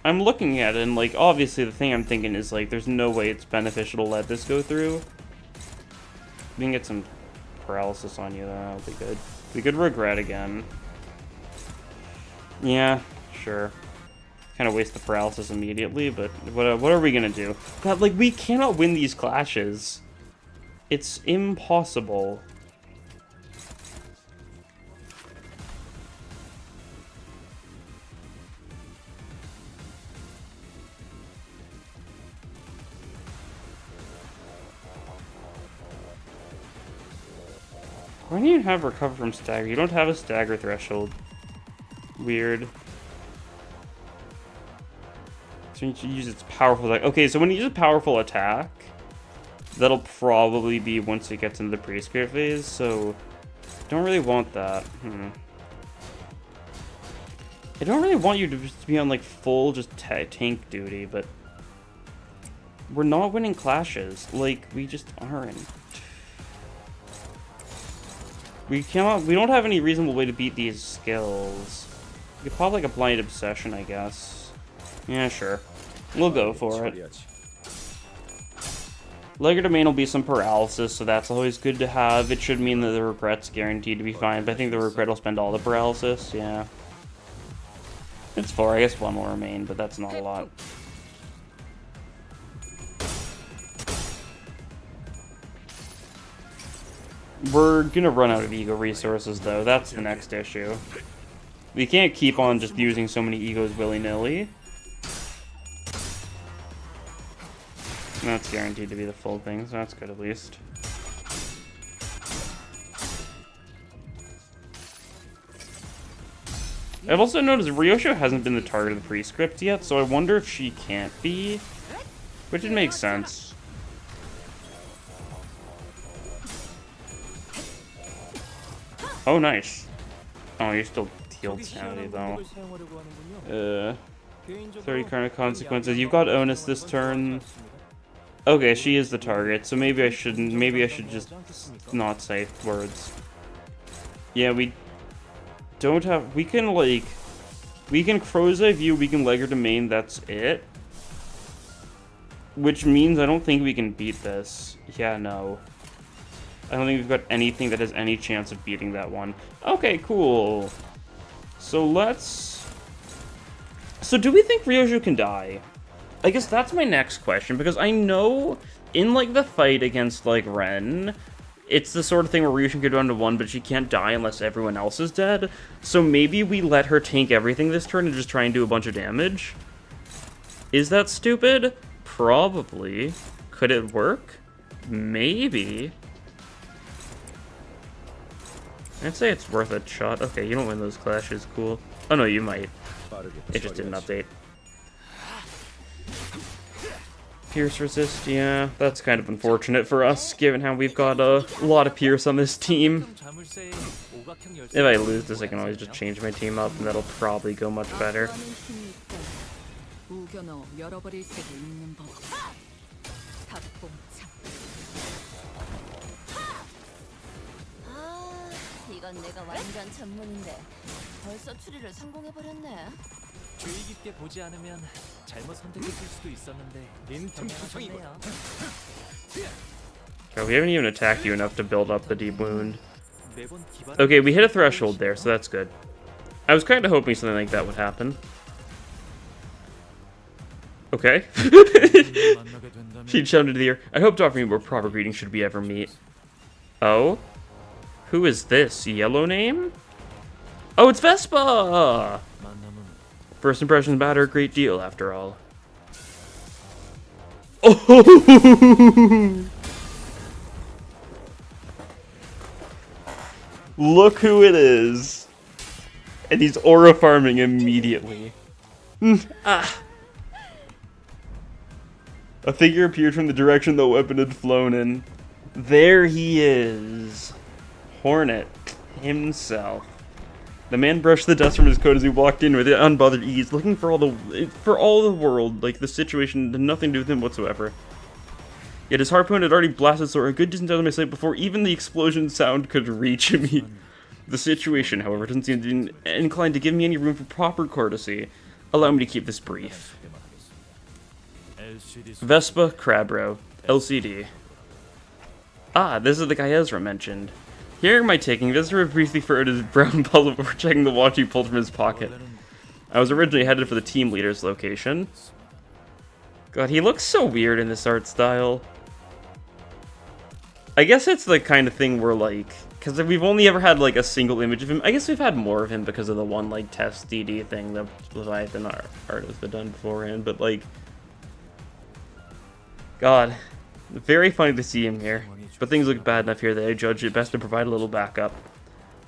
I'm looking at it, and, like, obviously the thing I'm thinking is, like, there's no way it's beneficial to let this go through. We can get some paralysis on you, that'll be good. We could regret again. Yeah, sure. Kind of waste the paralysis immediately, but what are we gonna do? God, like, we cannot win these clashes. It's impossible. Why do you have recover from stagger? You don't have a stagger threshold. Weird. So you should use its powerful attack. Okay, so when you use a powerful attack, that'll probably be once it gets into the prescript phase, so don't really want that. I don't really want you to just be on like full just tank duty, but we're not winning clashes. Like, we just aren't. We don't have any reasonable way to beat these skills. We could pop like a blind obsession, I guess. Yeah, sure. We'll go for it. Legger Domain will be some paralysis, so that's always good to have. It should mean that the regret's guaranteed to be fine, but I think the regret will spend all the paralysis, yeah. It's 4, I guess one will remain, but that's not a lot. We're gonna run out of E.G.O resources, though. That's the next issue. We can't keep on just using so many E.G.Os willy-nilly. That's guaranteed to be the full thing, so that's good at least. I've also noticed Ryosho hasn't been the target of the prescript yet, so I wonder if she can't be. Which would make sense. Oh, nice. Oh, you're still healed sanity, though. 30 kind of consequences. You've got Onus this turn. Okay, she is the target, so maybe I shouldn't. Maybe I should just not say words. Yeah, we don't have. We can, like. We can Crow's Eye View, we can Legger Domain, that's it. Which means I don't think we can beat this. Yeah, no. I don't think we've got anything that has any chance of beating that one. Okay, cool. So let's... So do we think Ryoshu can die? I guess that's my next question, because I know in, like, the fight against, like, Ren, it's the sort of thing where Ryu can go down to 1, but she can't die unless everyone else is dead. So maybe we let her tank everything this turn and just try and do a bunch of damage? Is that stupid? Probably. Could it work? Maybe. I'd say it's worth a shot. Okay, you don't win those clashes. Cool. Oh no, you might. It just didn't update. Pierce resist, yeah, that's kind of unfortunate for us, given how we've got a lot of Pierce on this team. If I lose this, I can always just change my team up, and that'll probably go much better. 주의 깊게 보지 않으면 잘못 선택했을 수도 있었는데 빈틈투성이구나. Oh, we haven't even attacked you enough to build up the deep wound. Okay, we hit a threshold there, so that's good. I was kind of hoping something like that would happen. Okay. She jumped into the air. I hope to offer you more proper greetings should we ever meet. Oh? Who is this? Yellow name? Oh, it's Vespa! First impressions matter a great deal, after all. Oh! Look who it is! And he's aura farming immediately. Ah! A figure appeared from the direction the weapon had flown in. There he is. Hornet himself. The man brushed the dust from his coat as he walked in with unbothered ease, looking for all the world, like the situation had nothing to do with him whatsoever. Yet his harpoon had already blasted Sora a good distance out of my sight before even the explosion sound could reach me. The situation, however, doesn't seem inclined to give me any room for proper courtesy. Allow me to keep this brief. Vespa Crabro, LCD. Ah, this is the guy Ezra mentioned. Hearing my taking, Visitor briefly furrowed his brown puzzle before checking the watch he pulled from his pocket. I was originally headed for the team leader's location. God, he looks so weird in this art style. I guess it's the kind of thing where, like, because we've only ever had, like, a single image of him. I guess we've had more of him because of the one, like, test DD thing that Leviathan artist had done beforehand, but, like, God, very funny to see him here. But things look bad enough here that I judge it best to provide a little backup.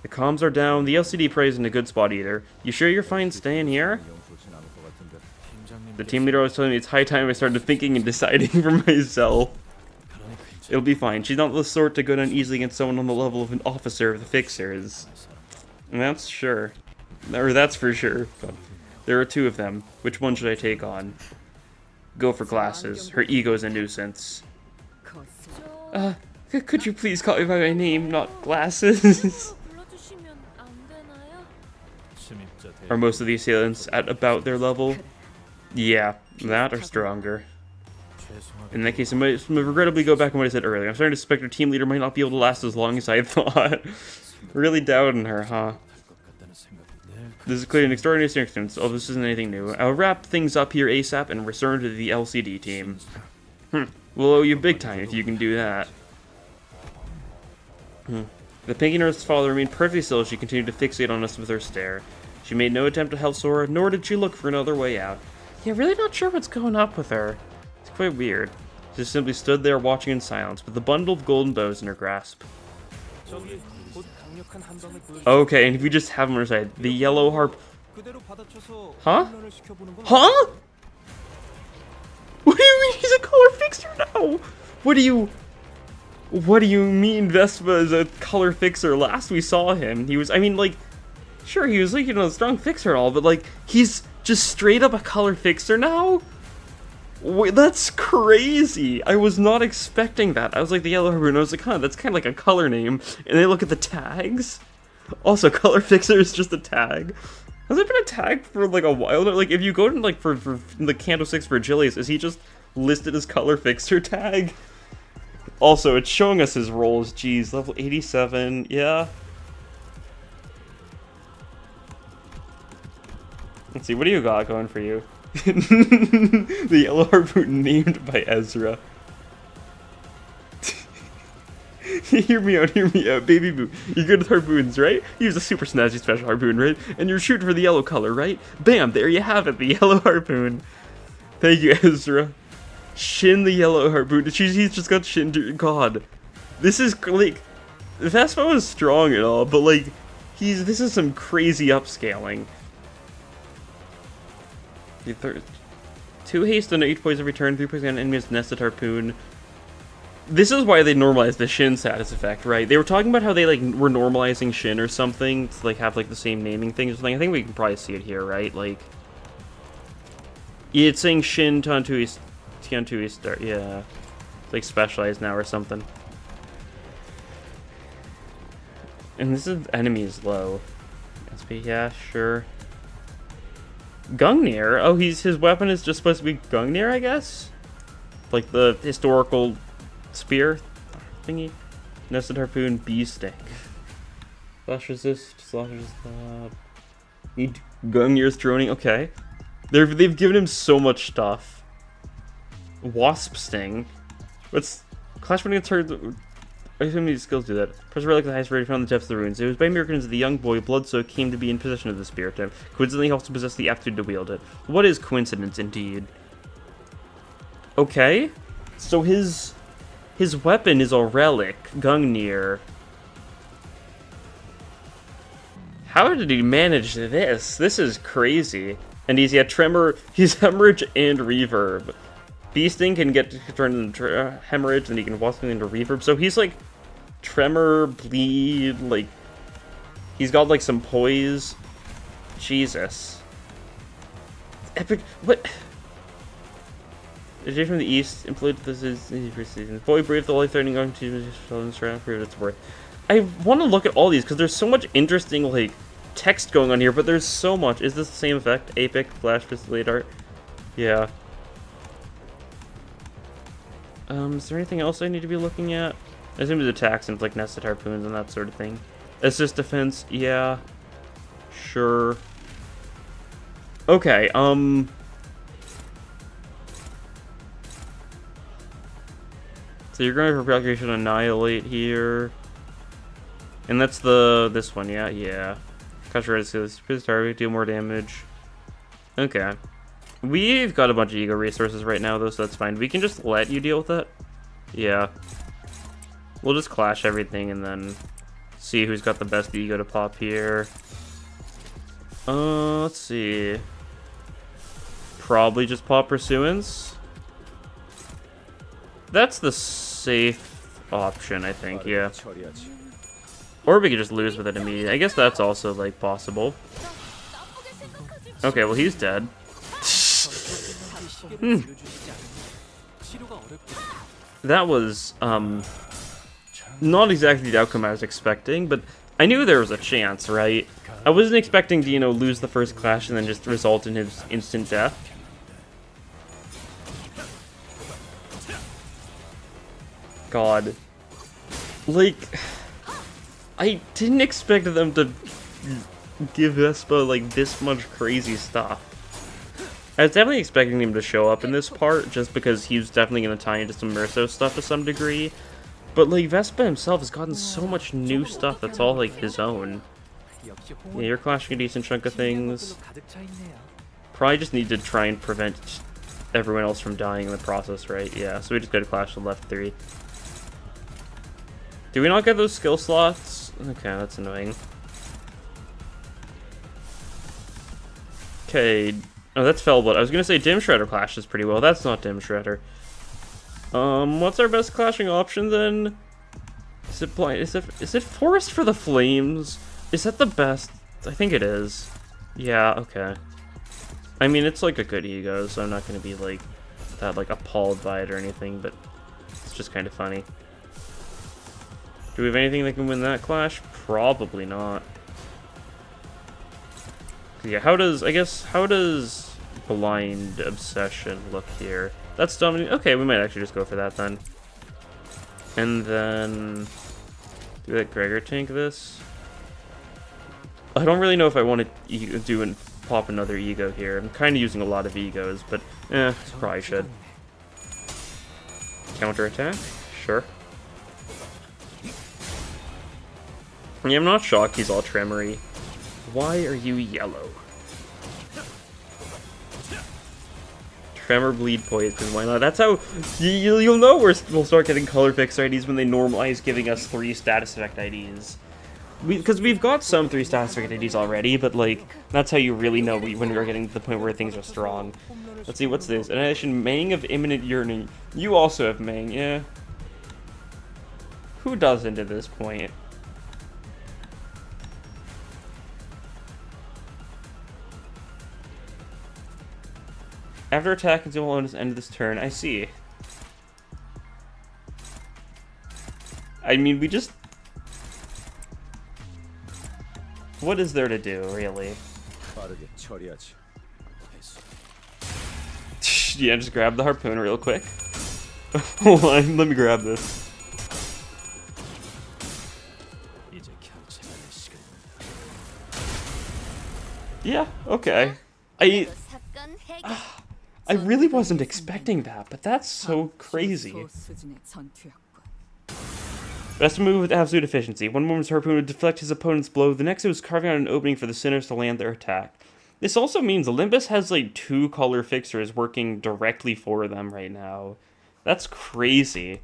The comms are down, the LCD prays in a good spot either. You sure you're fine staying here? The team leader was telling me it's high time I started thinking and deciding for myself. It'll be fine. She's not the sort to go down easily against someone on the level of an officer of the Fixers. And that's sure. Or that's for sure. But there are two of them. Which one should I take on? Go for glasses. Her ego's a nuisance. Could you please call me by my name, not glasses? Are most of the assailants at about their level? Yeah, that or stronger. In that case, I might regrettably go back on what I said earlier. I'm starting to suspect our team leader might not be able to last as long as I thought. Really doubting her, huh? This is clearly an extraordinary circumstance, although this isn't anything new. I'll wrap things up here ASAP and return to the LCD team. We'll owe you big time if you can do that. The pinky nurse's father remained perfectly still as she continued to fixate on us with her stare. She made no attempt to help Sora, nor did she look for another way out. Yeah, really not sure what's going up with her. It's quite weird. She just simply stood there watching in silence, with the bundle of golden bows in her grasp. Okay, and if we just have him on our side, the yellow harp... Huh? Huh? What do you mean he's a color fixer now? What do you mean Vespa is a color fixer? Last we saw him, he was, I mean, like, sure, he was, like, you know, a strong fixer and all, but, like, he's just straight up a color fixer now? Wait, that's crazy. I was not expecting that. I was like, the yellow harpoon, I was like, huh, that's kind of like a color name. And then look at the tags. Also, color fixer is just a tag. Has it been a tag for, like, a while? Like, if you go to, like, for the Canto 6 for Agilius, is he just listed as color fixer tag? Also, it's showing us his rolls. Jeez, level 87. Yeah. Let's see, what do you got going for you? The yellow harpoon named by Ezra. Hear me out, baby boo. You're good with harpoons, right? Use a super snazzy special harpoon, right? And you're shooting for the yellow color, right? Bam, there you have it, the yellow harpoon. Thank you, Ezra. Shin the yellow harpoon. He's just got Shin. God. This is, like, Vespa is strong and all, but, like, this is some crazy upscaling. 2 haste on each poise every turn, 3 poise on enemy's nested harpoon. This is why they normalized the Shin status effect, right? They were talking about how they, like, were normalizing Shin or something to, like, have, like, the same naming thing or something. I think we can probably see it here, right? Like, yeah, it's saying Shin Tantui start, yeah. It's, like, specialized now or something. And this is enemy low. SP, yeah, sure. Gungnir? Oh, his weapon is just supposed to be Gungnir, I guess? Like the historical spear thingy. Nested harpoon, bee sting. Slash resist, need Gungnir's droning. Okay. They've given him so much stuff. Wasp sting. What's Clash when it gets hurt? I assume these skills do that. Press relic the highest rating found in the depths of the runes. It was by miracles that the young boy Bloodsoak came to be in possession of the spirit type. Coincidentally, he also possessed the aptitude to wield it. What is coincidence, indeed? Okay, so his weapon is a relic, Gungnir. How did he manage this? This is crazy. And he's Tremor, he's Hemorrhage and Reverb. Beasting can get turned into Hemorrhage, and he can walk into Reverb. So he's like Tremor, Bleed, like he's got like some poise. Jesus. Epic. What? The J from the east employed this is for season. Boy brave the life threatening on to surround for its worth. I want to look at all these because there's so much interesting like text going on here, but there's so much. Is this the same effect? Apic, Flash, Pistolate Art? Yeah. Is there anything else I need to be looking at? I assume it's attacks and like nested harpoons and that sort of thing. Assist defense, yeah. Sure. Okay, so you're going for calculation annihilate here. And that's this one, yeah. Catch red skills, target, deal more damage. Okay. We've got a bunch of E.G.O resources right now though, so that's fine. We can just let you deal with it. Yeah. We'll just clash everything and then see who's got the best E.G.O to pop here. Let's see. Probably just pop Pursuance. That's the safe option, I think, yeah. Or we could just lose with it immediately. I guess that's also, like, possible. Okay, well, he's dead. That was, not exactly the outcome I was expecting, but I knew there was a chance, right? I wasn't expecting to, you know, lose the first clash and then just result in his instant death. God. Like, I didn't expect them to give Vespa, like, this much crazy stuff. I was definitely expecting him to show up in this part, just because he was definitely going to tie into some Merso stuff to some degree. But, like, Vespa himself has gotten so much new stuff that's all, like, his own. Yeah, you're clashing a decent chunk of things. Probably just need to try and prevent everyone else from dying in the process, right? Yeah, so we just gotta clash the left 3. Do we not get those skill slots? Okay, that's annoying. Okay. Oh, that's Fellblood. I was gonna say Dim Shredder clashes pretty well. That's not Dim Shredder. What's our best clashing option then? Is it blind? Is it Forest for the Flames? Is that the best? I think it is. Yeah, okay. I mean, it's like a good E.G.O, so I'm not gonna be like that like appalled by it or anything, but it's just kind of funny. Do we have anything that can win that clash? Probably not. Yeah, how does Blind Obsession look here? That's dominant. Okay, we might actually just go for that then. And then do that Gregor tank this. I don't really know if I want to do pop another E.G.O here. I'm kind of using a lot of E.G.Os, but probably should. Counterattack? Sure. Yeah, I'm not shocked he's all tremory. Why are you yellow? Tremor, bleed, poison, why not? That's how you'll know we'll start getting color fixed IDs when they normalize giving us 3 status effect IDs. Because we've got some 3 status effect IDs already, but like, that's how you really know when we're getting to the point where things are strong. Let's see, what's this? In addition, Mang of Imminent Yearning. You also have Mang, yeah. Who doesn't at this point? After attack until one is end of this turn, I see. I mean, we just... What is there to do, really? Yeah, just grab the harpoon real quick. Hold on, let me grab this. Yeah, okay. I really wasn't expecting that, but that's so crazy. Best move with absolute efficiency. One moment's harpoon would deflect his opponent's blow, the next it was carving out an opening for the sinners to land their attack. This also means Limbus has like 2 color fixers working directly for them right now. That's crazy.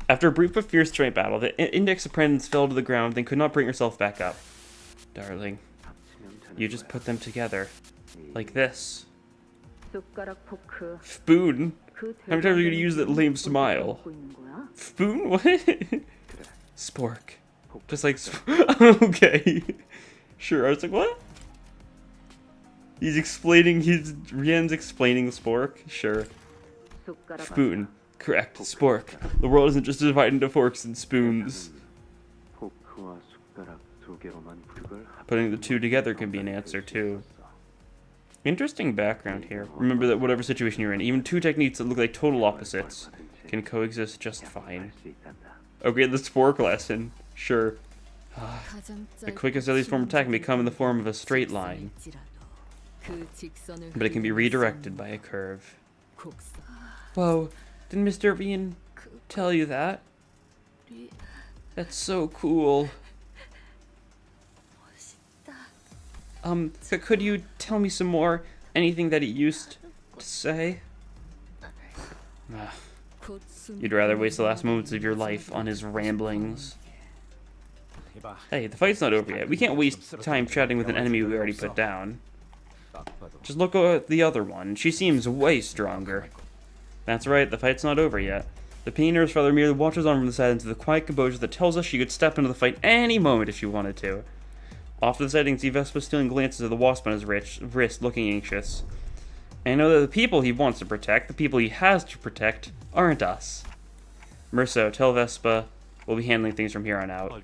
After a brief but fierce joint battle, the index apprentice fell to the ground, then could not bring herself back up. Darling, you just put them together. Like this. Spoon? How many times are you gonna use that lame smile? Spoon? What? Spork. Just like okay. Sure, I was like, what? He's explaining, Rien's explaining Spork? Sure. Spoon. Correct. Spork. The world isn't just divided into forks and spoons. Putting the 2 together can be an answer, too. Interesting background here. Remember that whatever situation you're in, even 2 techniques that look like total opposites can coexist just fine. Okay, the Spork lesson. Sure. The quickest deadliest form of attack may come in the form of a straight line, but it can be redirected by a curve. Whoa, didn't Mr. Rien tell you that? That's so cool. Could you tell me some more? Anything that he used to say? You'd rather waste the last moments of your life on his ramblings. Hey, the fight's not over yet. We can't waste time chatting with an enemy we already put down. Just look at the other one. She seems way stronger. That's right, the fight's not over yet. The Pioneer's father merely watches on from the side into the quiet composure that tells us she could step into the fight any moment if she wanted to. Off to the side, you can see Vespa stealing glances at the wasp on his wrist, looking anxious. And I know that the people he wants to protect, the people he has to protect, aren't us. Merso, tell Vespa we'll be handling things from here on out.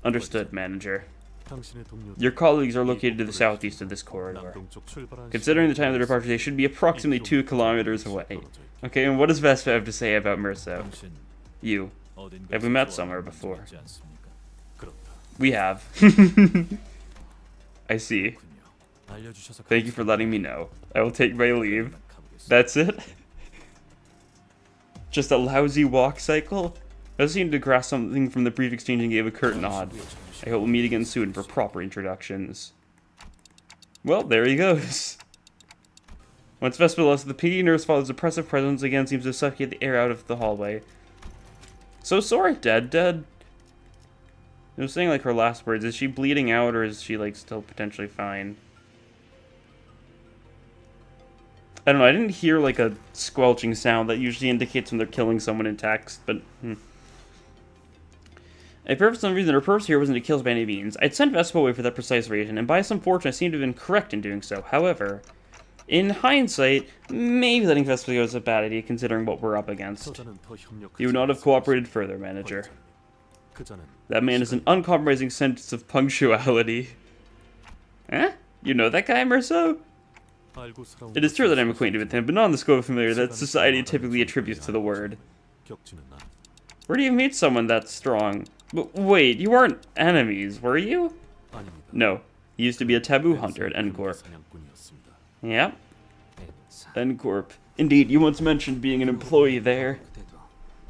Understood, manager. Your colleagues are located to the southeast of this corridor. Considering the time of their departure, they should be approximately 2 kilometers away. Okay, and what does Vespa have to say about Merso? You. Have we met somewhere before? We have. I see. Thank you for letting me know. I will take my leave. That's it? Just a lousy walk cycle? I seemed to grasp something from the brief exchange and gave a curt nod. I hope we'll meet again soon for proper introductions. Well, there he goes. Once Vespa left, the Pioneer's father's oppressive presence again seems to suffocate the air out of the hallway. So sorry, dead. I was saying, like, her last words. Is she bleeding out, or is she, like, still potentially fine? I don't know. I didn't hear, like, a squelching sound that usually indicates when they're killing someone in text, but... If for some reason her purpose here wasn't to kill by any means, I'd sent Vespa away for that precise reason, and by some fortune I seem to have been correct in doing so. However, in hindsight, maybe letting Vespa go is a bad idea considering what we're up against. You would not have cooperated further, manager. That man is an uncompromising sense of punctuality. Eh? You know that guy, Merso? It is true that I'm acquainted with him, but not in the scope of familiarity that society typically attributes to the word. Where do you meet someone that strong? But wait, you weren't enemies, were you? No. He used to be a taboo hunter at N-Corp. 사냥꾼이었습니다. Yep. N-Corp. Indeed, you once mentioned being an employee there.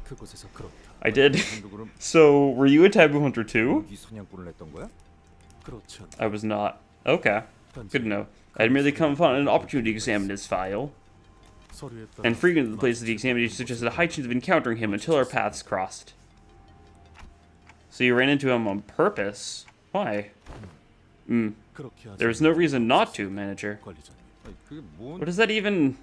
그곳에서 그렇다. I did. So, were you a taboo hunter too? 사냥꾼을 했던 거야? 그렇죠. I was not. Okay. Good to know. I had merely come upon an opportunity to examine his file. And frequently the places he examined, he suggested a high chance of encountering him until our paths crossed. So you ran into him on purpose? Why? There was no reason not to, manager. What does that even...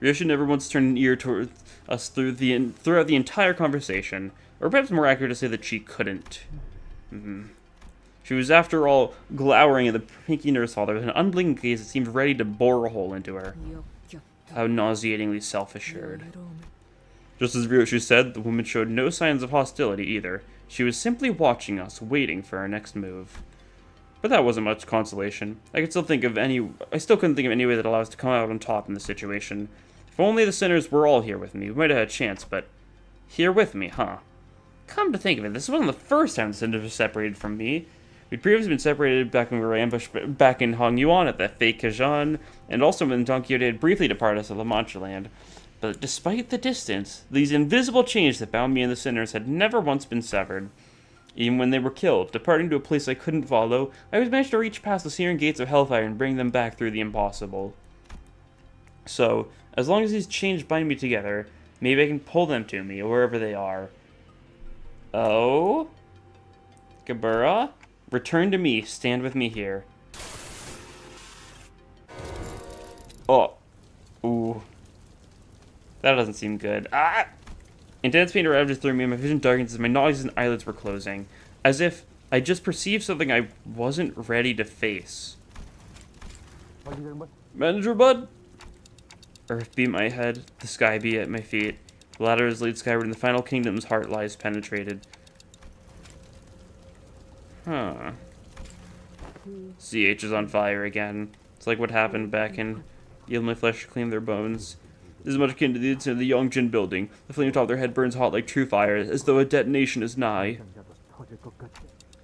Ryosha never once turned an ear toward us throughout the entire conversation. Or perhaps more accurate to say that she couldn't. She was, after all, glowering at the pinky nurse father with an unblinking gaze that seemed ready to bore a hole into her. How nauseatingly self-assured. Just as Ryosha said, the woman showed no signs of hostility either. She was simply watching us, waiting for our next move. But that wasn't much consolation. I still couldn't think of any way that allowed us to come out on top in this situation. If only the sinners were all here with me, we might have had a chance, but... Here with me, huh? Come to think of it, this wasn't the first time the sinners were separated from me. We'd previously been separated back when we were ambushed back in Hong Yuan at the fake Kajang, and also when Don Quixote had briefly departed us at La Mancha Land. But despite the distance, these invisible chains that bound me and the sinners had never once been severed. Even when they were killed, departing to a place I couldn't follow, I always managed to reach past the searing gates of Hellfire and bring them back through the impossible. So, as long as these chains bind me together, maybe I can pull them to me, wherever they are. Oh? Gabura? Return to me, stand with me here. Oh. Ooh. That doesn't seem good. Ah! Intense pain ravages through me, and my vision darkens as my nostrils and eyelids were closing. As if I just perceived something I wasn't ready to face. Manager bud? Earth be at my head, the sky be at my feet. The ladder is laid skyward, and the final kingdom's heart lies penetrated. Huh. CH is on fire again. It's like what happened back in Yield My Flesh to Claim Their Bones. This is much akin to the incident of the Yongjin building. The flame atop their head burns hot like true fire, as though a detonation is nigh.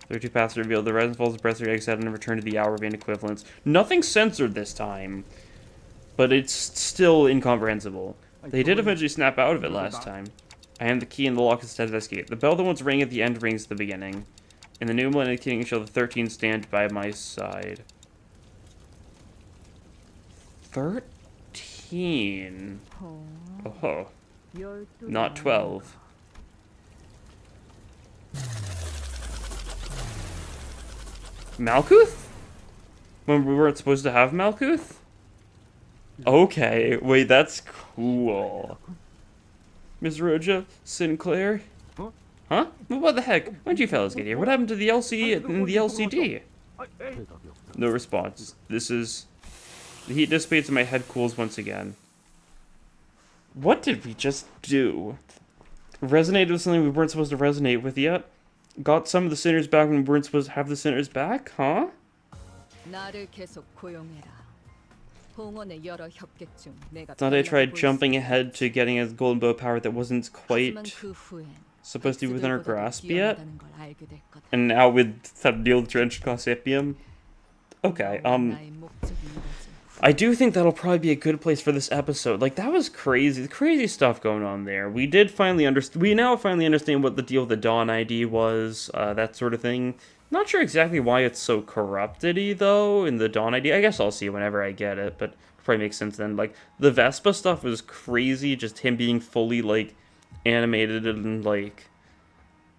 There are two paths revealed. The rise and falls of breath, eggs out, and return to the hour vein equivalents. Nothing censored this time, but it's still incomprehensible. They did eventually snap out of it last time. I am the key in the lock instead of escape. The bell that once rang at the end rings at the beginning. In the new Millennium King shall the 13 stand by my side. 13? Oh, not 12. Malkuth? When we weren't supposed to have Malkuth? Okay, wait, that's cool. Ms. Roja, Sinclair? Huh? What the heck? When'd you fellas get here? What happened to the LCD and the LCD? No response. This is... The heat dissipates and my head cools once again. What did we just do? Resonated with something we weren't supposed to resonate with yet? Got some of the sinners back when we weren't supposed to have the sinners back? Huh? Thought I tried jumping ahead to getting a golden bow power that wasn't quite supposed to be within our grasp yet? And now with that deal with Drenched Gossipium? Okay, I do think that'll probably be a good place for this episode. Like, that was crazy. Crazy stuff going on there. We did finally we now finally understand what the deal with the Dawn ID was, that sort of thing. Not sure exactly why it's so corrupted-y, though, in the Dawn ID. I guess I'll see whenever I get it, but it probably makes sense then. Like, the Vespa stuff was crazy, just him being fully, like, animated and, like,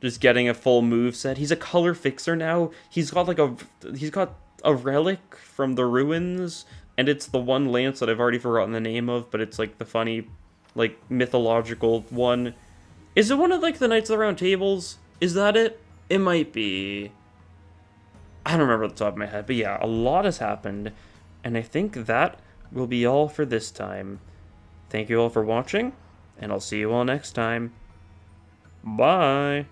just getting a full move set. He's a color fixer now. He's got a relic from the ruins, and it's the one lance that I've already forgotten the name of, but it's, like, the funny, like, mythological one. Is it one of, like, the Knights of the Round Tables? Is that it? It might be. I don't remember off the top of my head, but yeah, a lot has happened, and I think that will be all for this time. Thank you all for watching, and I'll see you all next time. Bye!